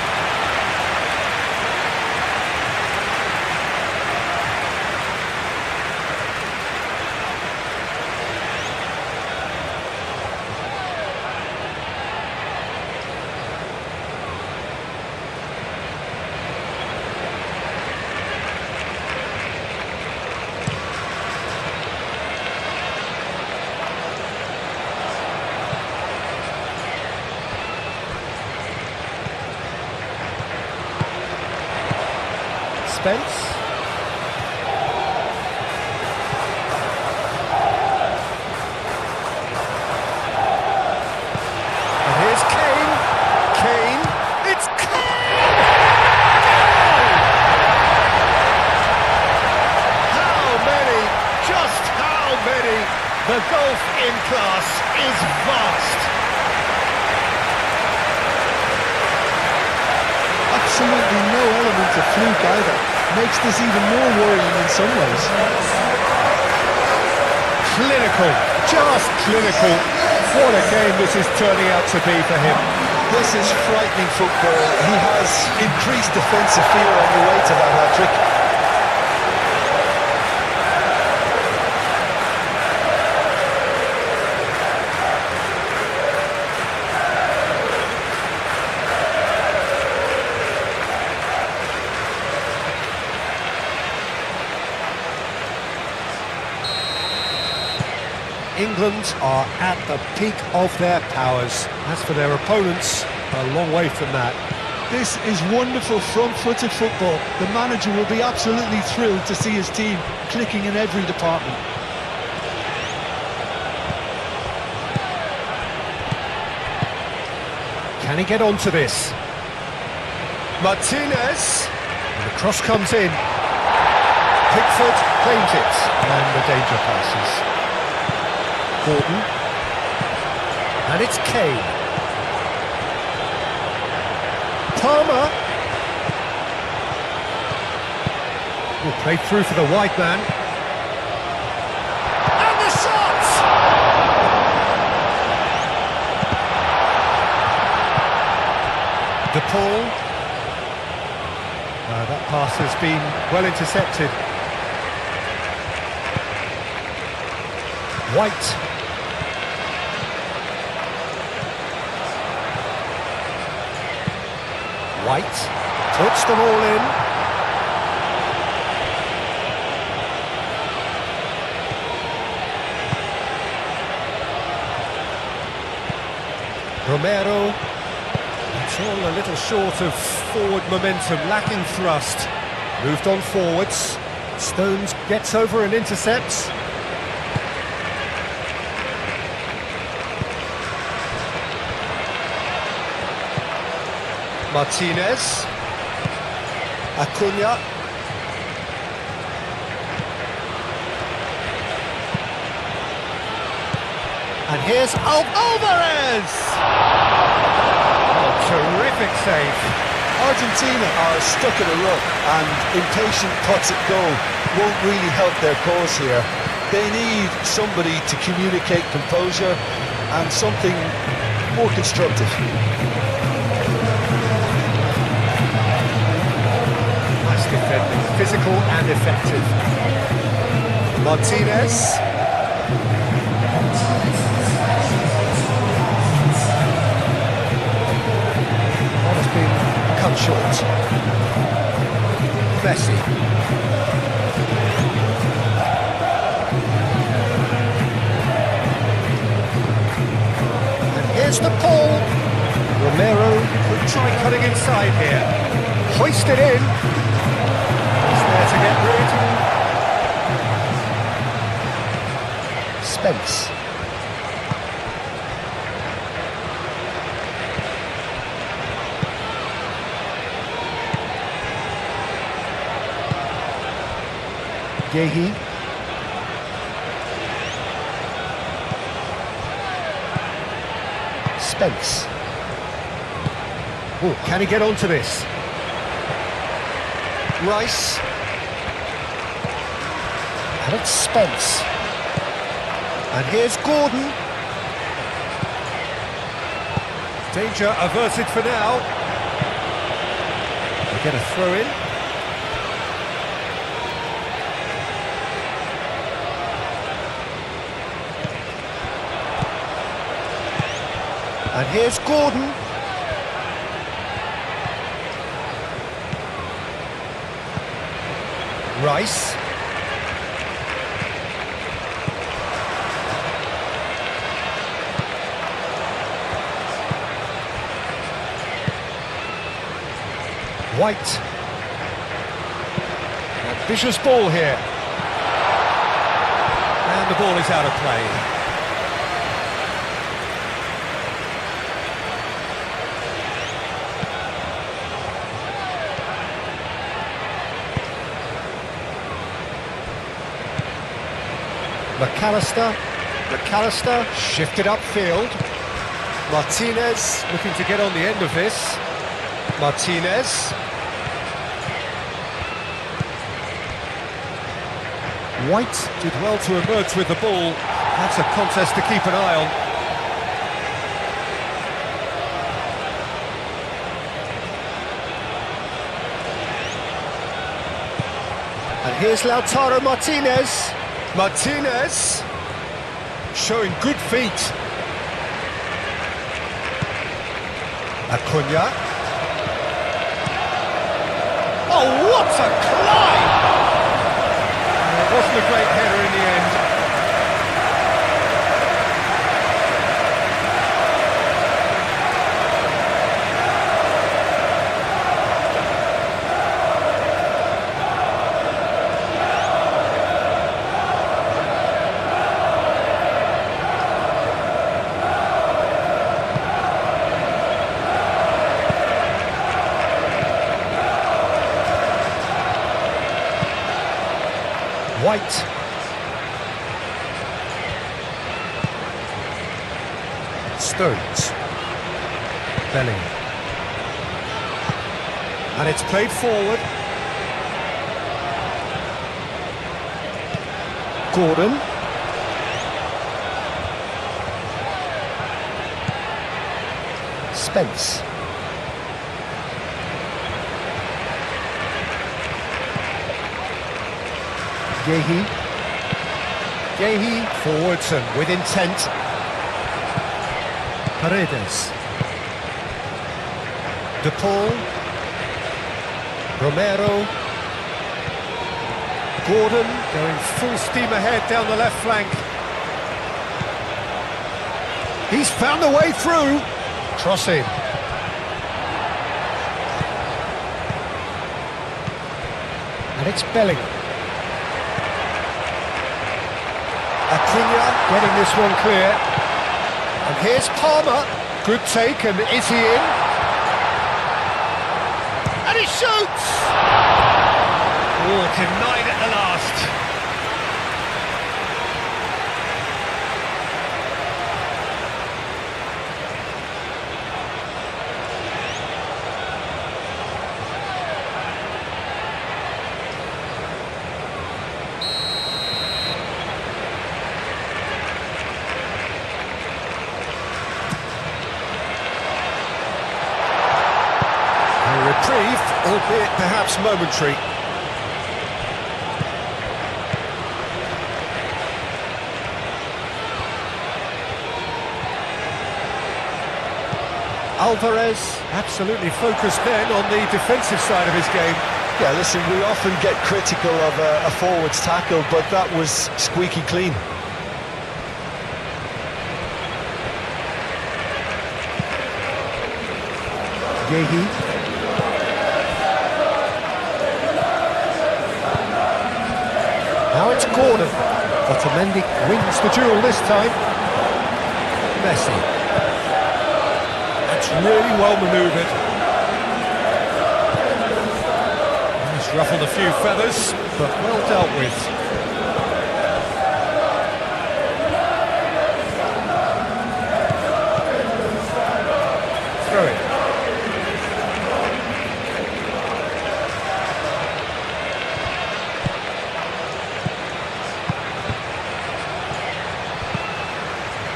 Spence. And here's Kane. Kane. It's Kane! How many? Just how many? The gulf in class is vast.
Absolutely no element of fluke either. Makes this even more worrying in some ways.
Clinical, just clinical. What a game this is turning out to be for him.
This is frightening football. He has increased defensive fear on the way to that hat-trick.
England are at the peak of their powers. As for their opponents, a long way from that.
This is wonderful front-footed football. The manager will be absolutely thrilled to see his team clicking in every department.
Can he get onto this? Martinez! And the cross comes in. Pickford claims it. And the danger passes. Gordon. And it's Kane. Palmer. Will play through for the wide man. And the shot! DePaul. That pass has been well intercepted. White. White puts them all in. Romero. It's all a little short of forward momentum, lacking thrust. Moved on forwards. Stones gets over and intercepts. Martinez. Acuna. And here's Alvarez! Oh, terrific save.
Argentina are stuck in a rut, and impatient pots at goal won't really help their cause here. They need somebody to communicate composure and something more constructive.
Defending, physical and effective. Martinez. That has been cut short. Messi. And here's the ball. Romero could try cutting inside here. Hoist it in. There to get rid. Spence. Gehi. Spence. Oh, can he get onto this? Rice. And it's Spence. And here's Gordon. Danger averted for now. They get a throw in. And here's Gordon. Rice. White. Vicious ball here. And the ball is out of play. McAllister shifted upfield. Martinez looking to get on the end of this. Martinez. White did well to emerge with the ball. That's a contest to keep an eye on. And here's Lautaro Martinez. Martinez showing good feet. Acuna. Oh, what a climb! It wasn't a great header in the end. White. Stones. Bellingham. And it's played forward. Gordon. Spence. Yehi forwards and with intent. Paredes. De Paul. Romero. Gordon going full steam ahead down the left flank. He's found a way through. Crossing. And it's Bellingham. Acuna getting this one clear. And here's Palmer. Good take, and is he in? And he shoots! Oh, denied at the last. Reprieve, albeit perhaps momentary. Alvarez absolutely focused then on the defensive side of his game.
Yeah, listen, we often get critical of a forward's tackle, but that was squeaky clean.
Yehi. Now it's Gordon. Otamendi wins the duel this time. Messi. That's really well manoeuvred. He's ruffled a few feathers, but well dealt with. Throw it.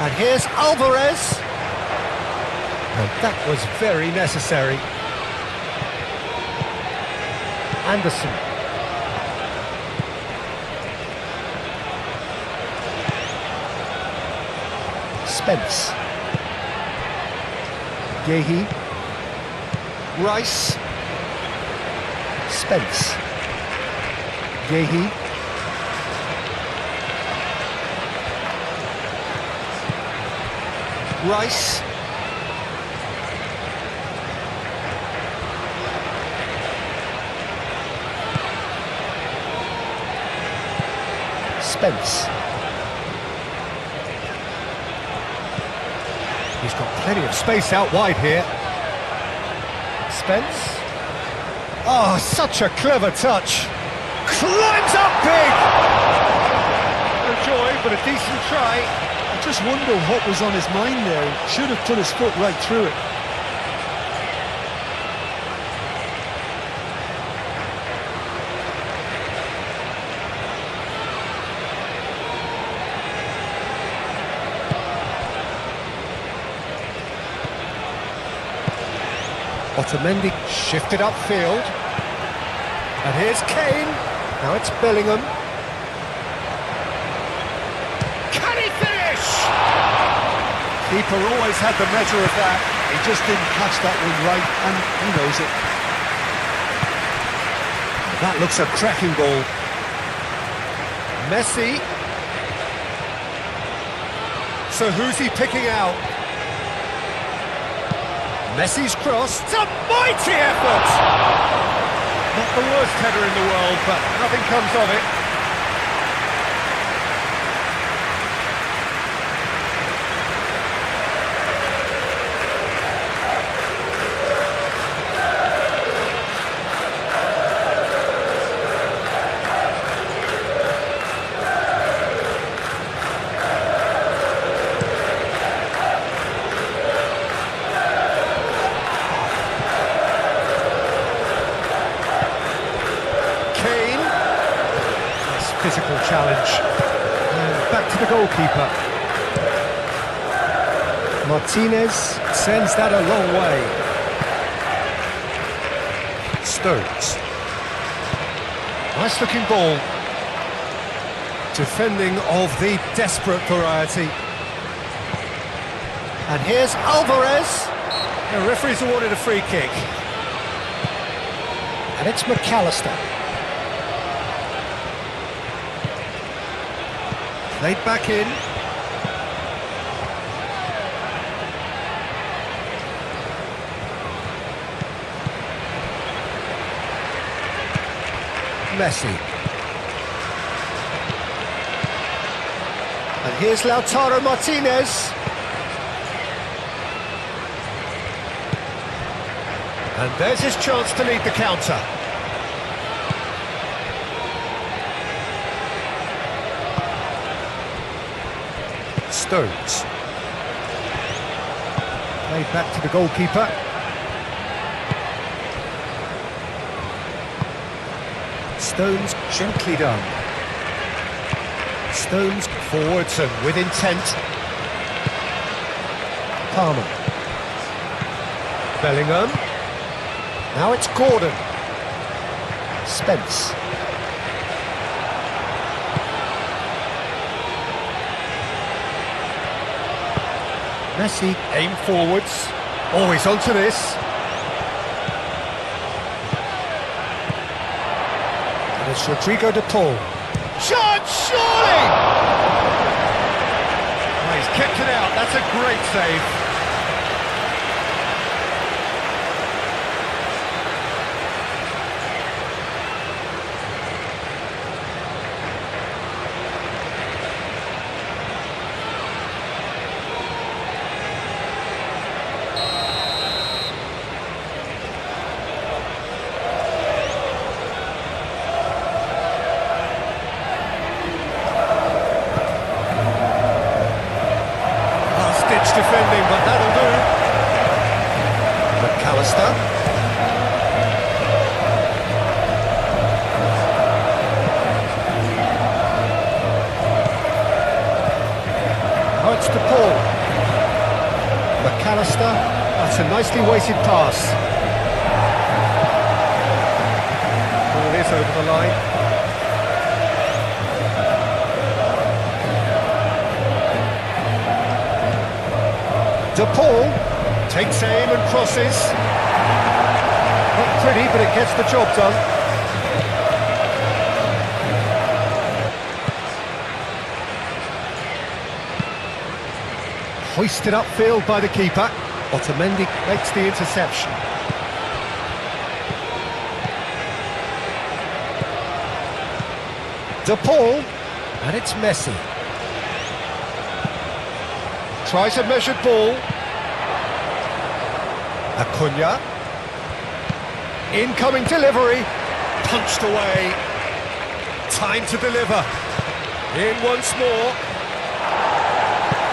And here's Alvarez. And that was very necessary. Anderson. Spence. Yehi. Rice. Spence. Yehi. Rice. Spence. He's got plenty of space out wide here. Spence. Oh, such a clever touch. Climbs up big! No joy, but a decent try.
I just wonder what was on his mind there. Should have put his foot right through it.
Otamendi shifted upfield. And here's Kane. Now it's Bellingham. Can he finish?
Keeper always had the measure of that. He just didn't catch that one right, and he knows it.
That looks a cracking ball. Messi. So who's he picking out? Messi's cross. It's a mighty effort! Not the worst header in the world, but nothing comes of it. Physical challenge, and back to the goalkeeper. Martinez sends that a long way. Stones. Nice looking ball. Defending of the desperate variety. And here's Alvarez. The referee's awarded a free kick. And it's McAllister. Played back in. Messi. And here's Lautaro Martinez. And there's his chance to lead the counter. Stones. Played back to the goalkeeper. Stones gently done. Stones forwards and with intent. Palmer. Bellingham. Now it's Gordon. Spence. Messi, aim forwards. Always onto this. And it's Rodrigo de Paul. Shot, surely! Oh, he's kept it out. That's a great save. Defending, but that'll do. McAllister. Now it's De Paul. McAllister. That's a nicely weighted pass. Ball is over the line. De Paul takes aim and crosses. Not pretty, but it gets the job done. Hoisted upfield by the keeper. Otamendi makes the interception. De Paul. And it's Messi. Tries a measured ball. Acuna. Incoming delivery. Punched away. Time to deliver. In once more.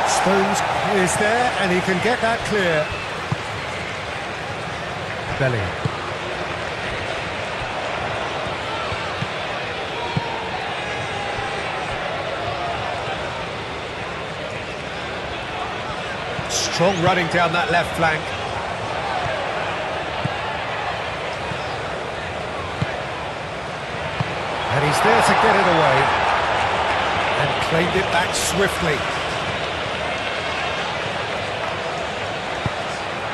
Stones is there and he can get that clear. Bellingham. Strong running down that left flank. And he's there to get it away. And claimed it back swiftly.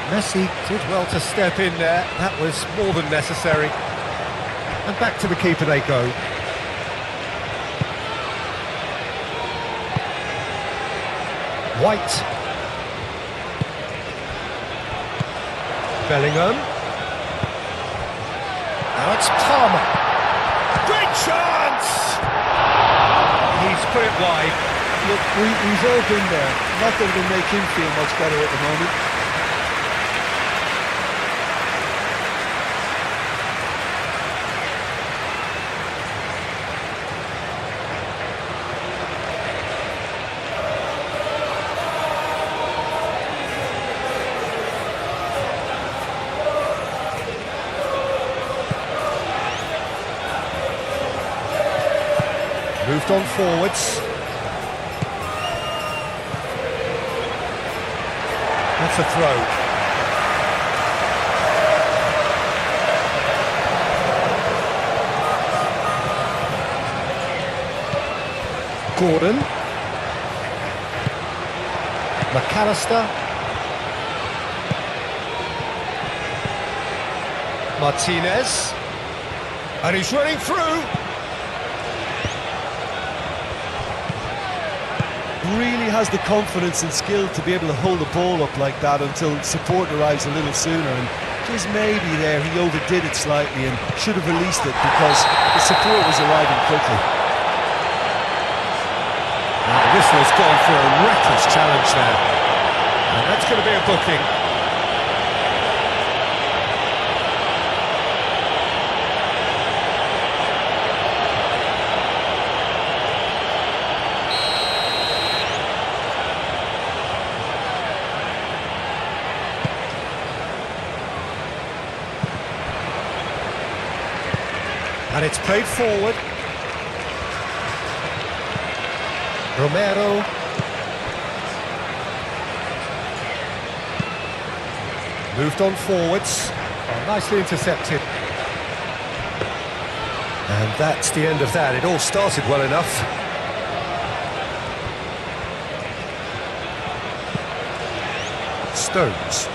Messi did well to step in there. That was more than necessary. And back to the keeper they go. White. Bellingham. Now it's Palmer. Great chance! He's put it wide.
Look, we've all been there. Nothing will make him feel much better at the moment.
Moved on forwards. That's a throw. Gordon. McAllister. Martinez. And he's running through.
Really has the confidence and skill to be able to hold the ball up like that until support arrives a little sooner, and just maybe there he overdid it slightly and should have released it because the support was arriving quickly.
And the whistle's gone for a reckless challenge there, and that's going to be a booking. And it's played forward. Romero. Moved on forwards. Oh, nicely intercepted. And that's the end of that. It all started well enough. Stones.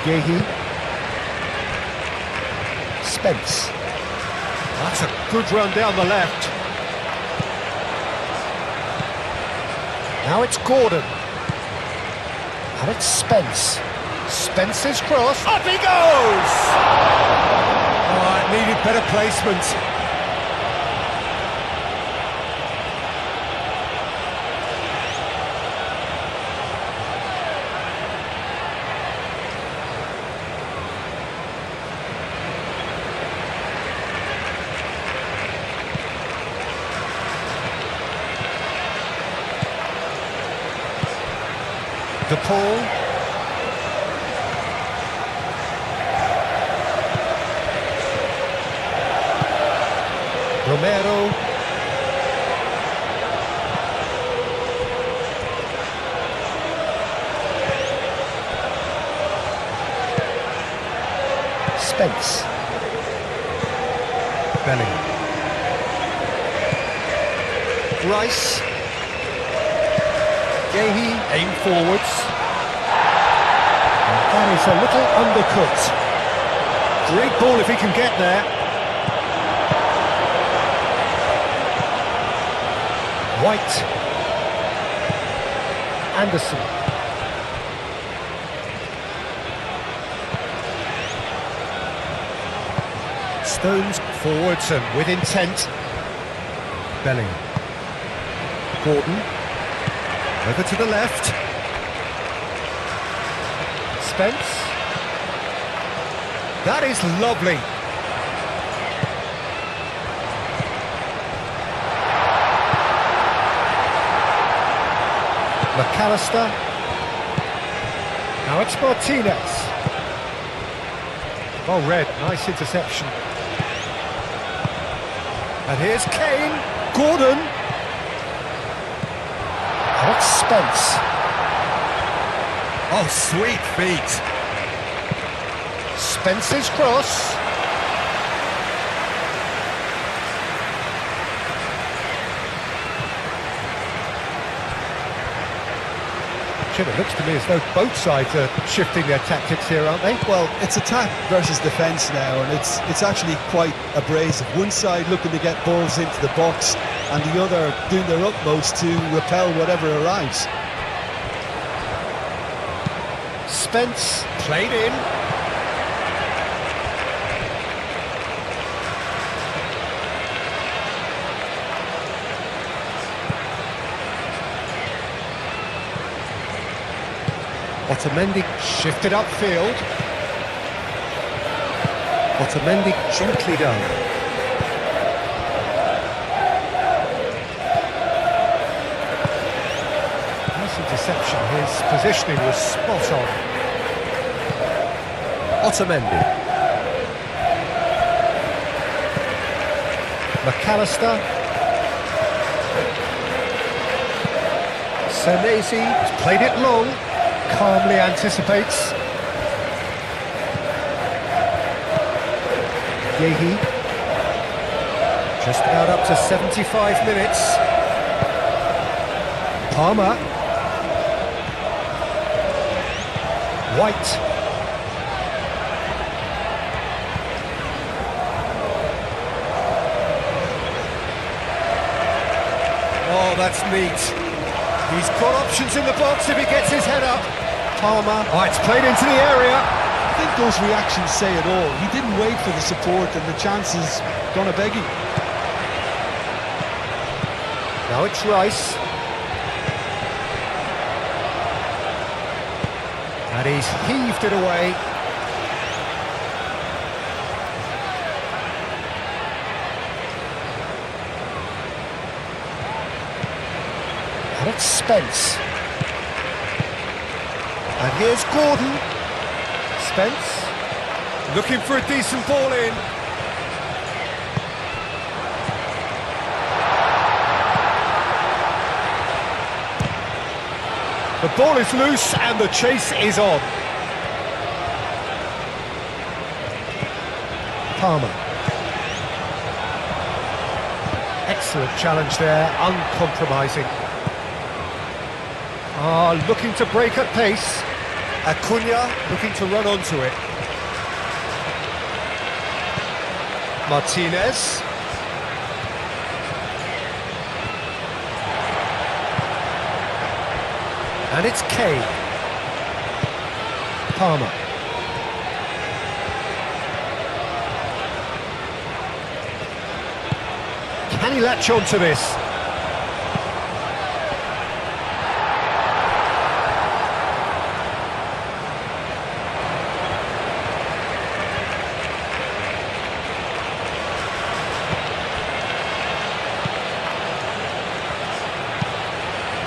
Gehi. Spence. That's a good run down the left. Now it's Gordon. And it's Spence. Spence's cross. Up he goes! Oh, it needed better placement. De Paul. Romero. Spence. Bellingham. Rice. Gehi, aim forwards. And that is a little undercut. Great ball if he can get there. White. Anderson. Stones forwards and with intent. Bellingham. Gordon. Over to the left. Spence. That is lovely. McAllister. Now it's Martinez. Well read, nice interception. And here's Kane. Gordon. And it's Spence. Oh, sweet feet. Spence's cross. It looks to me as though both sides are shifting their tactics here, aren't they?
Well, it's attack versus defence now, and it's actually quite abrasive. One side looking to get balls into the box, and the other doing their utmost to repel whatever arrives.
Spence played in. Otamendi shifted upfield. Otamendi gently down. Nice interception, his positioning was spot on. Otamendi. McAllister. Senesi has played it long. Calmly anticipates. Yehi. Just about up to 75 minutes. Palmer. White. Oh, that's neat. He's got options in the box if he gets his head up. Palmer. Oh, it's played into the area.
I think those reactions say it all. He didn't wait for the support, and the chance is gonna beg him.
Now it's Rice. And he's heaved it away. And it's Spence. And here's Gordon. Spence. Looking for a decent ball in. The ball is loose and the chase is on. Palmer. Excellent challenge there, uncompromising. Looking to break at pace. Acuna looking to run onto it. Martinez. And it's Kane. Palmer. Can he latch on to this?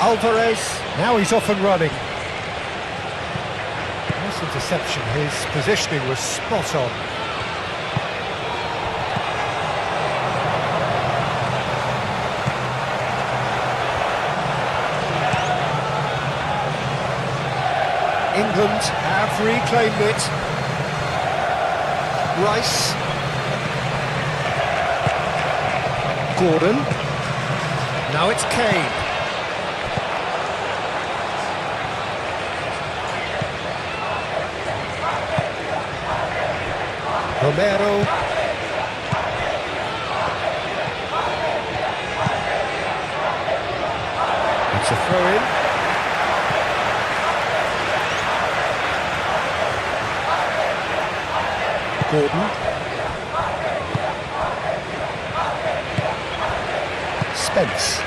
Alvarez, now he's off and running. Nice interception, his positioning was spot on. England have reclaimed it. Rice. Gordon. Now it's Kane. Romero. It's a throw-in. Gordon. Spence.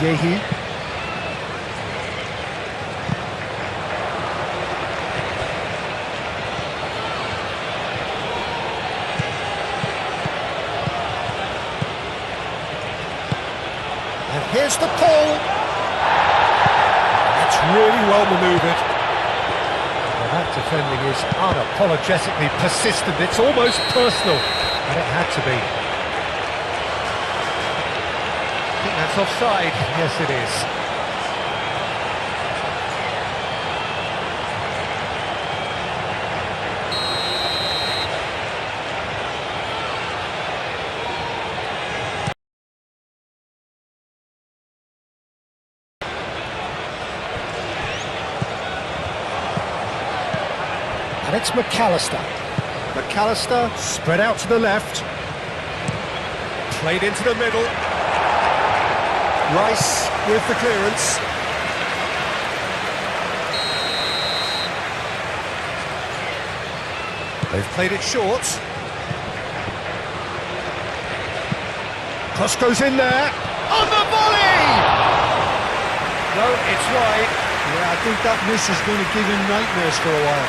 Yehi. And here's the pull. That's really well manoeuvred. Well, that defending is unapologetically persistent. It's almost personal, and it had to be. I think that's offside. Yes, it is. And it's McAllister. McAllister spread out to the left. Played into the middle. Rice with the clearance. They've played it short. Cross goes in there. On the volley! No, it's wide.
Yeah, I think that miss is going to give him nightmares for a while.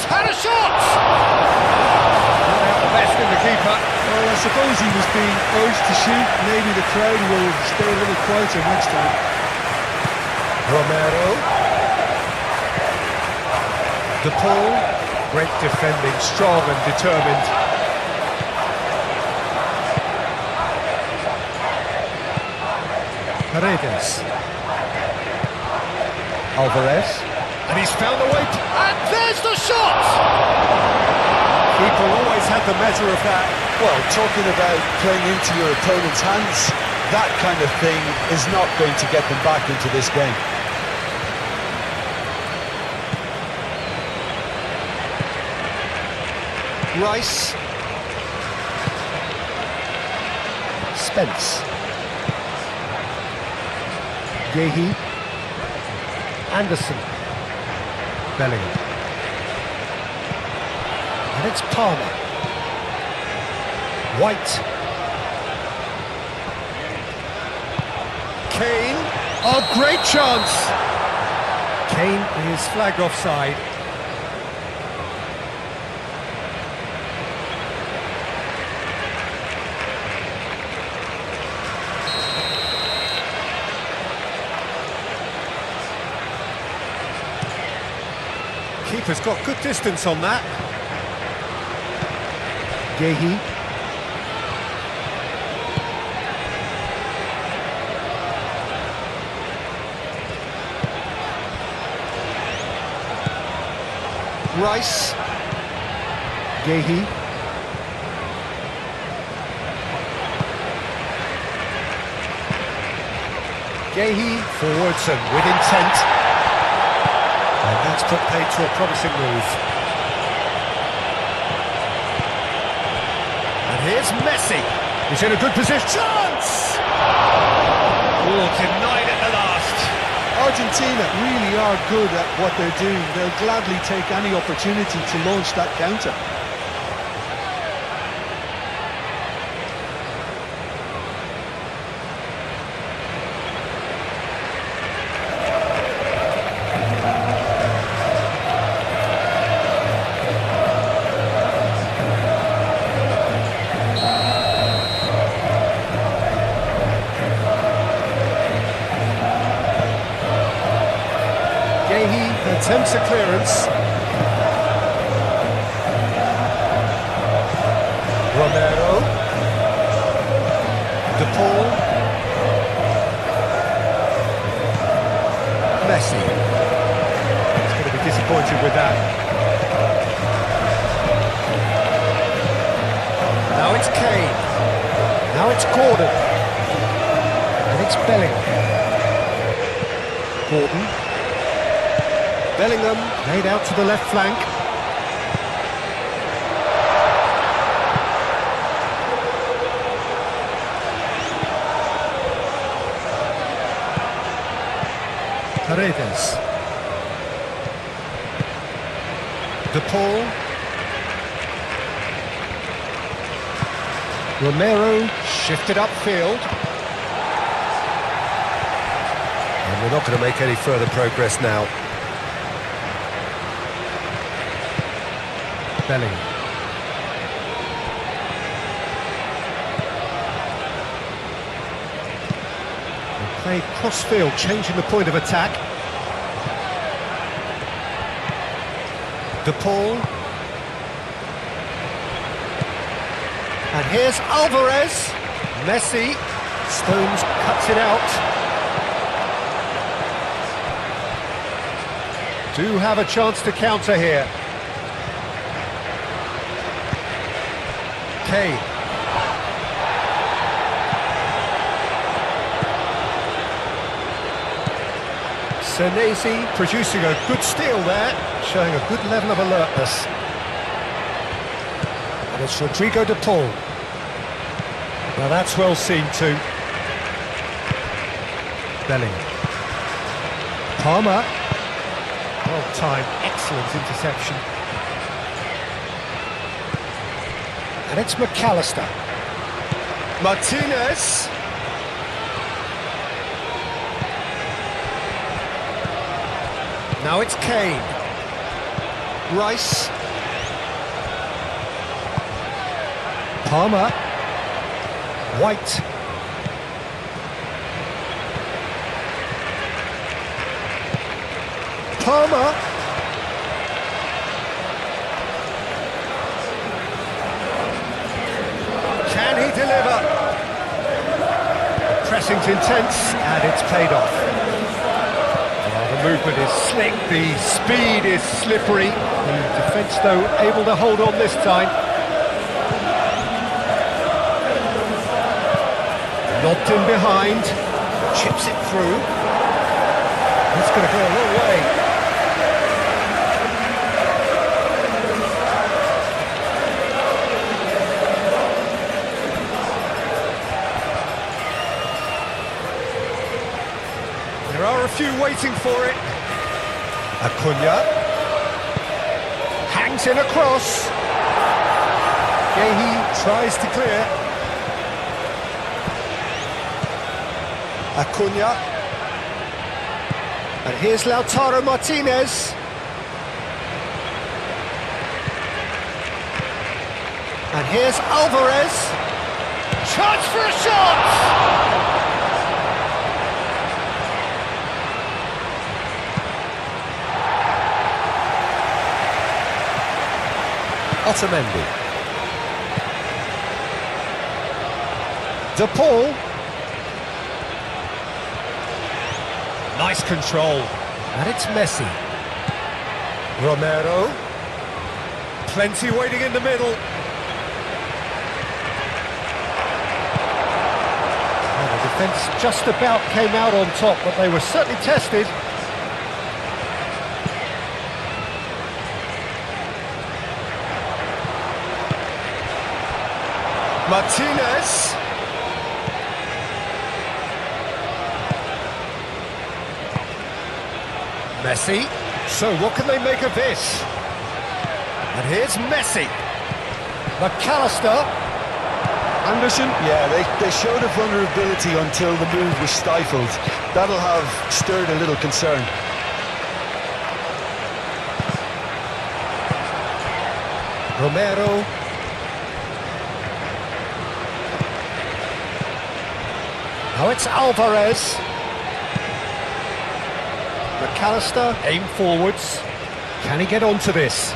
Had a shot! Not out the best in the keeper.
Well, I suppose he was being urged to shoot. Maybe the crowd will stay a little quieter next time.
Romero. The pull. Great defending, strong and determined. Paredes. Alvarez. And he's found a way, and there's the shot! Keeper always had the measure of that.
Well, talking about playing into your opponent's hands, that kind of thing is not going to get them back into this game.
Rice. Spence. Yehi. Anderson. Bellingham. And it's Palmer. White. Kane. Oh, great chance! Kane is flagged offside. Keeper's got good distance on that. Yehi. Rice. Yehi. Yehi forwards and with intent. And that's put paid to a promising move. And here's Messi. He's in a good position. Chance! Oh, denied at the last.
Argentina really are good at what they're doing. They'll gladly take any opportunity to launch that counter.
Yehi attempts a clearance. Romero. De Paul. Messi. He's going to be disappointed with that. it's Kane. Now it's Gordon. And it's Bellingham. Gordon. Bellingham laid out to the left flank. Paredes. De Paul. Romero shifted upfield. And we're not going to make any further progress now. Bellingham. They played cross-field, changing the point of attack. De Paul. And here's Alvarez. Messi. Stones cuts it out. Do have a chance to counter here. Kane. Senesi producing a good steal there, showing a good level of alertness. And it's Rodrigo de Paul. Well, that's well seen too. Bellingham. Palmer. Well timed, excellent interception. And it's McAllister. Martinez. Now it's Kane. Rice. Palmer. White. Palmer. Can he deliver? The pressing's intense and it's paid off. Well, the movement is slick, the speed is slippery. The defence, though, able to hold on this time. Lobbed in behind, chips it through. That's going to go a long way. There are a few waiting for it. Acuna hangs in across. Gehi tries to clear. Acuna. And here's Lautaro Martinez. And here's Alvarez. Chance for a shot! Otamendi. De Paul. Nice control. And it's Messi. Romero. Plenty waiting in the middle. Well, the defence just about came out on top, but they were certainly tested. Martinez. Messi. So what can they make of this? And here's Messi. McAllister.
Anderson, yeah, they showed a vulnerability until the move was stifled. That'll have stirred a little concern.
Romero. Now it's Alvarez. McAllister, aim forwards. Can he get onto this?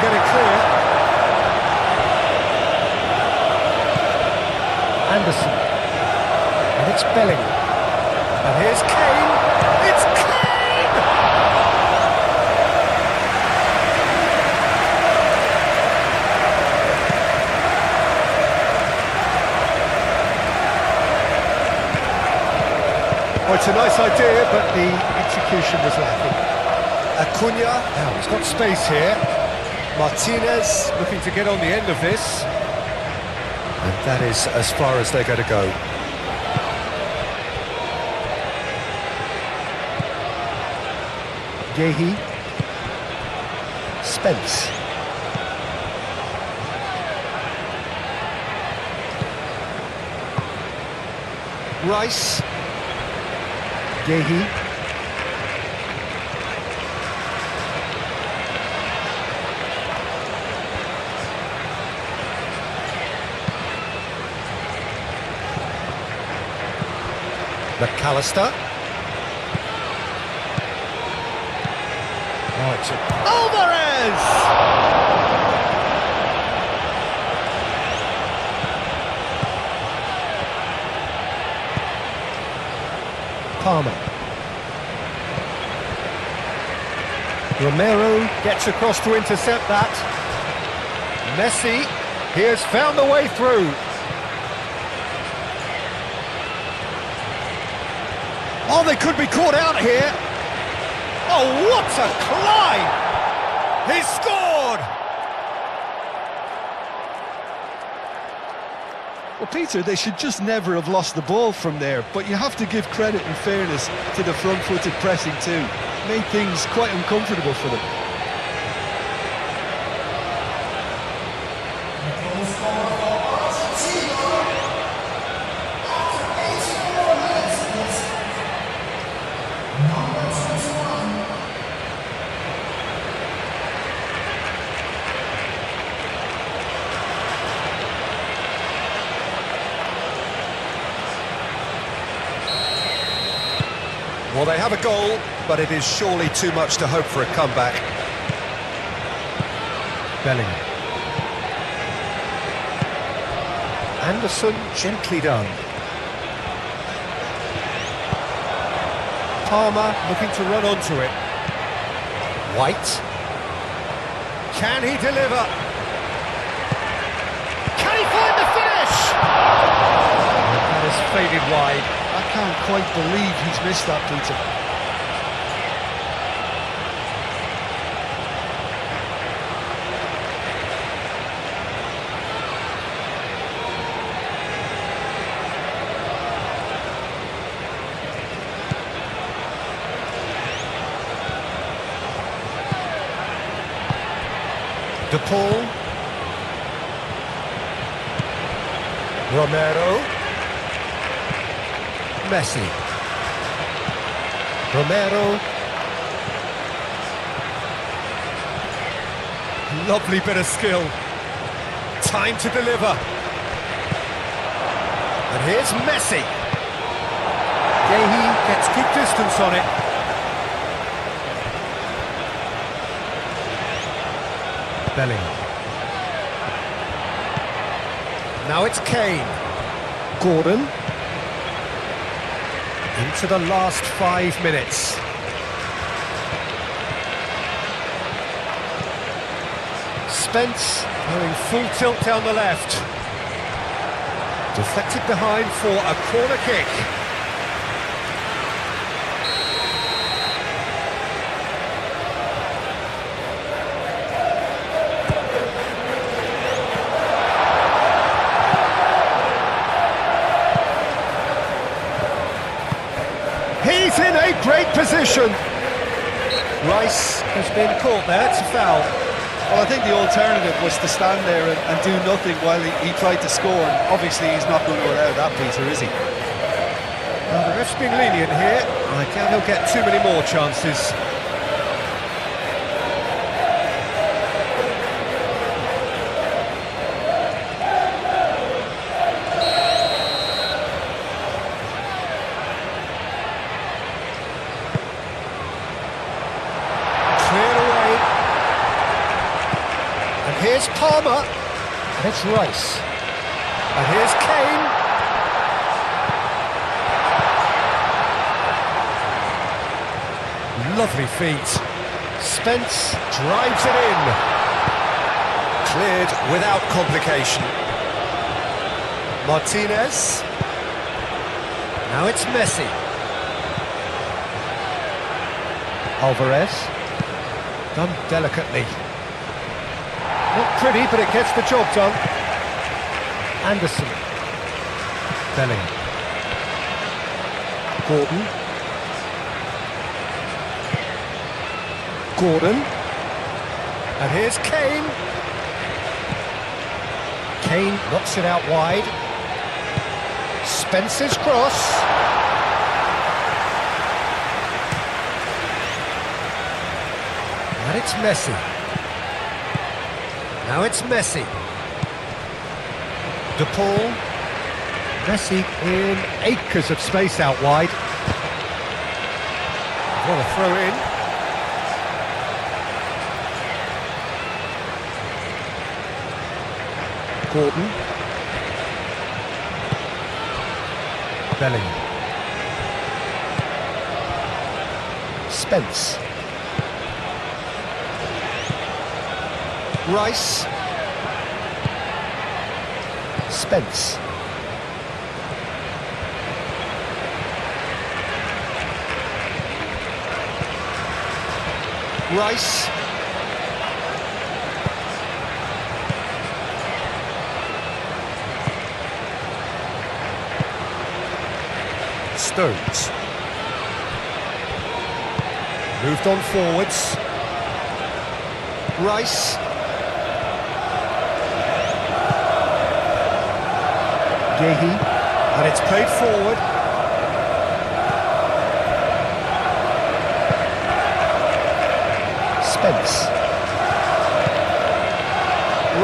get it clear. Anderson. And it's Bellingham. And here's Kane. It's Kane! Oh, it's a nice idea, but the execution was lacking. Acuna, now he's got space here. Martinez looking to get on the end of this. And that is as far as they're going to go. Yehi. Spence. Rice. Yehi. McAllister. Oh, it's Alvarez! Palmer. Romero gets across to intercept that. Messi, he has found the way through. Oh, they could be caught out here. Oh, what a climb! He scored!
Well, Peter, they should just never have lost the ball from there, but you have to give credit and fairness to the front-footed pressing too. Made things quite uncomfortable for them.
Well, they have a goal, but it is surely too much to hope for a comeback. Bellingham. Anderson, gently done. Palmer looking to run onto it. White. Can he deliver? Can he find the finish? That has faded wide.
I can't quite believe he's missed that, Peter.
De Paul. Romero. Messi. Romero. Lovely bit of skill. Time to deliver. And here's Messi. Yehi gets good distance on it. Bellingham. Now it's Kane. Gordon. Into the last 5 minutes. Spence going full tilt down the left. Deflected behind for a corner kick. He's in a great position. Rice has been caught there, it's a foul.
Well, I think the alternative was to stand there and do nothing while he tried to score. And obviously, he's not going to allow that, Peter, is he?
Well, the ref's been lenient here. I doubt he'll get too many more chances. here's Palmer. And it's Rice. And here's Kane. Lovely feet. Spence drives it in. Cleared without complication. Martinez. Now it's Messi. Alvarez. Done delicately. Not pretty, but it gets the job done. Anderson. Bellingham. Gordon. Gordon. And here's Kane. Kane knocks it out wide. Spence's cross. And it's Messi. Now it's Messi. De Paul. Messi in acres of space out wide. What a throw in. Gordon. Bellingham. Spence. Rice. Spence. Rice. Stones. Moved on forwards. Rice. Gehi. And it's played forward. Spence.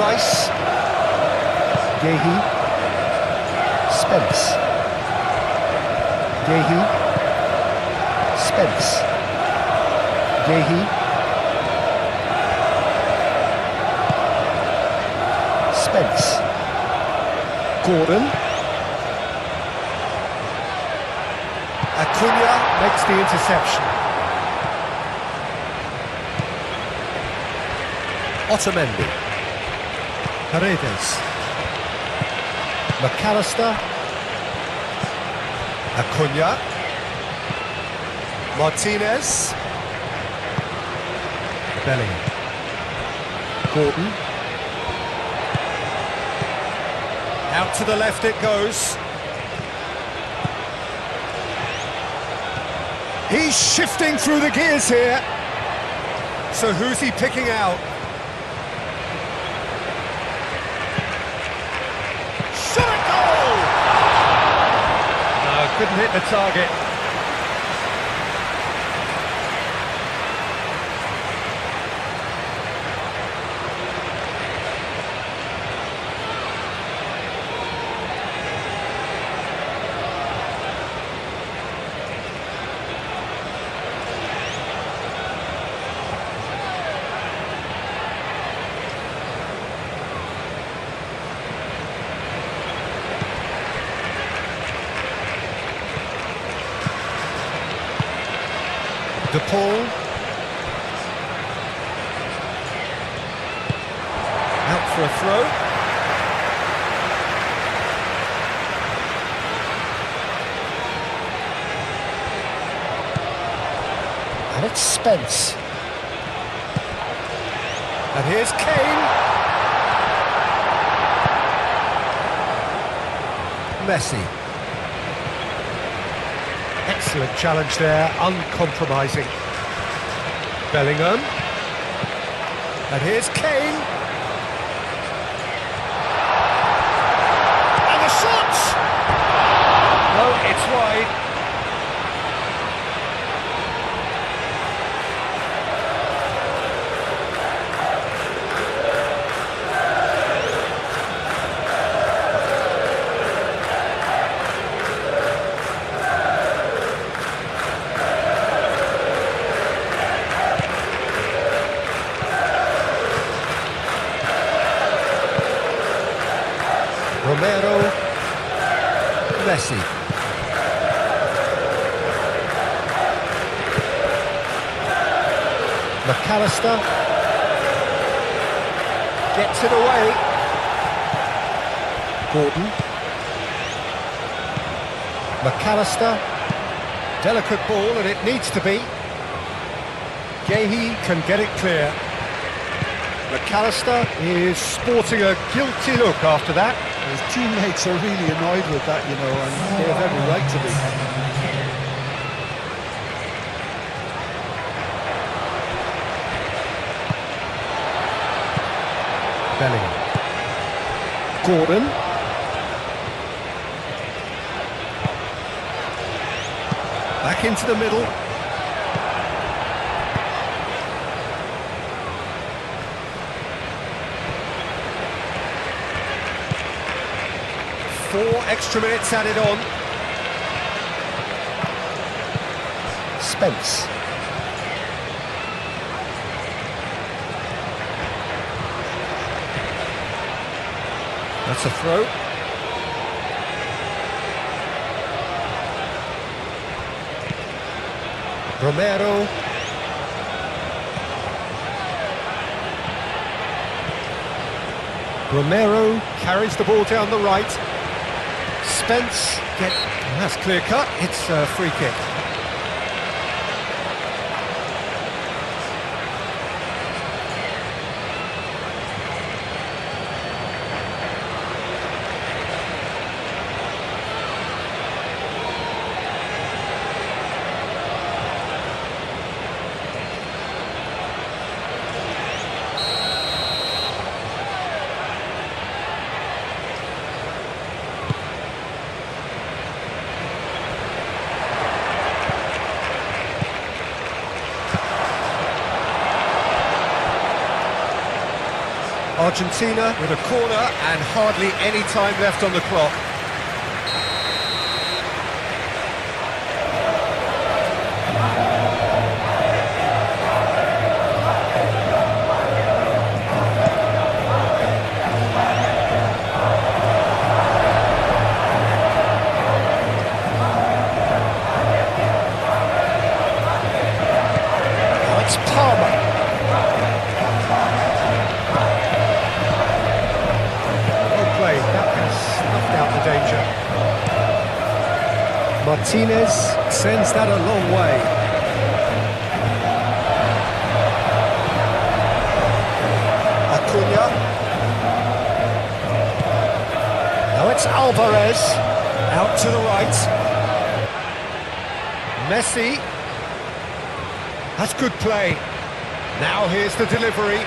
Rice. Gehi. Spence. Gehi. Spence. Gehi. Spence. Gordon. Acuna makes the interception. Otamendi. Paredes. McAllister. Acuna. Martinez. Bellingham. Gordon. Out to the left it goes. He's shifting through the gears here. So who's he picking out? Shot at goal! No, couldn't hit the target. De Paul. Out for a throw. And it's Spence. And here's Kane. Messi. Excellent challenge there, uncompromising. Bellingham. And here's Kane. And the shot! No, it's wide. Romero, Messi. McAllister gets it away. Gordon. McAllister. Delicate ball, and it needs to be. Gehi can get it clear. McAllister is sporting a guilty look after that.
His teammates are really annoyed with that, you know, and they have every right to be.
Bellingham. Gordon. Back into the middle. Four extra minutes added on. Spence. That's a throw. Romero. Romero carries the ball down the right. Spence, that's clear cut, it's a free kick. Argentina with a corner and hardly any time left on the clock. Now it's Palmer. Danger. Martinez sends that a long way. Acuna. Now it's Alvarez. Out to the right. Messi. That's good play. Now here's the delivery.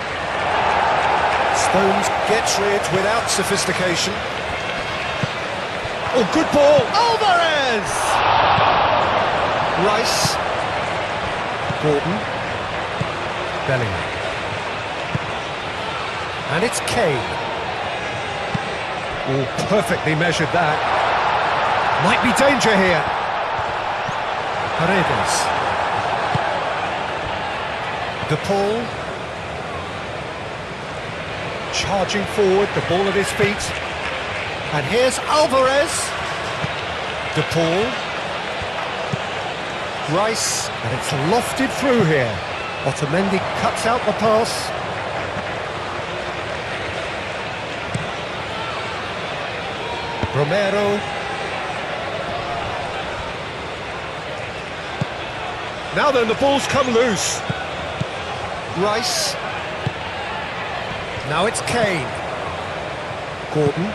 Stones gets rid without sophistication. Oh, good ball! Alvarez! Rice. Gordon. Bellingham. And it's Kane. Oh, perfectly measured that. Might be danger here. Paredes. De Paul. Charging forward, the ball at his feet. And here's Alvarez. De Paul. Rice, and it's lofted through here. Otamendi cuts out the pass. Romero. Now then, the ball's come loose. Rice. Now it's Kane. Gordon.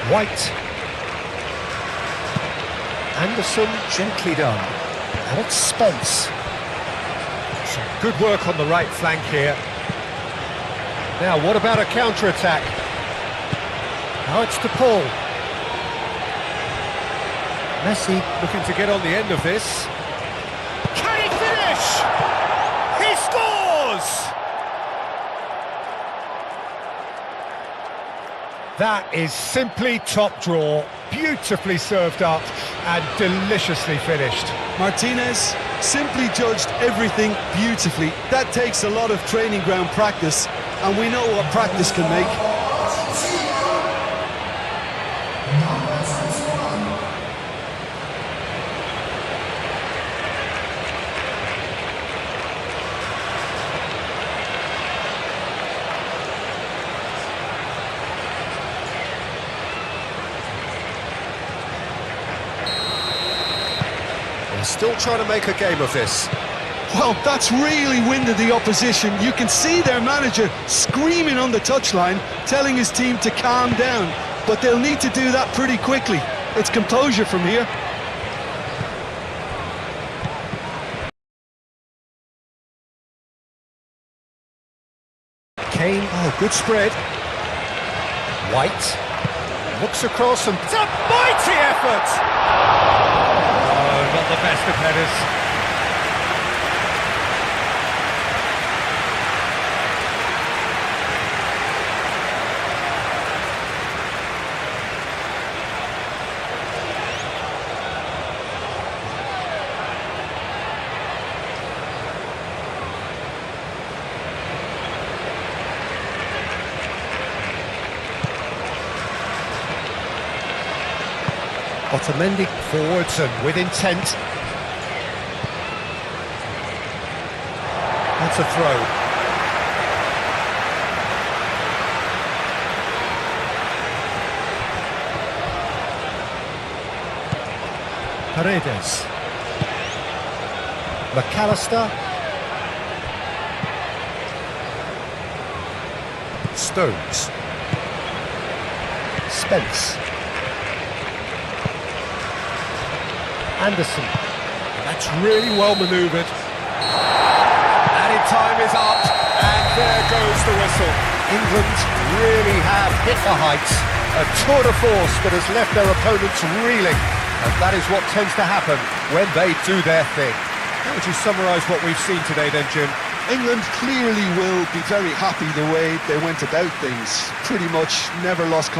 White. Anderson, gently done. And it's Spence. Some good work on the right flank here. Now, what about a counter-attack? Now it's De Paul. Messi looking to get on the end of this. Can he finish? He scores! That is simply top draw, beautifully served up and deliciously finished.
Martinez simply judged everything beautifully. That takes a lot of training ground practice, and we know what practice can make.
They're still trying to make a game of this.
Well, that's really winded the opposition. You can see their manager screaming on the touchline, telling his team to calm down. But they'll need to do that pretty quickly. It's composure from here.
Kane, oh, good spread. White looks across and it's a mighty effort! Oh, not the best of headers. Otamendi forwards and with intent. That's a throw. Paredes. McAllister. Stones. Spence. Anderson. That's really well manoeuvred. Added time is up, and there goes the whistle. England really have hit the heights. A tour de force that has left their opponents reeling. And that is what tends to happen when they do their thing. How would you summarise what we've seen today then, Jim?
England clearly will be very happy the way they went about things. Pretty much never lost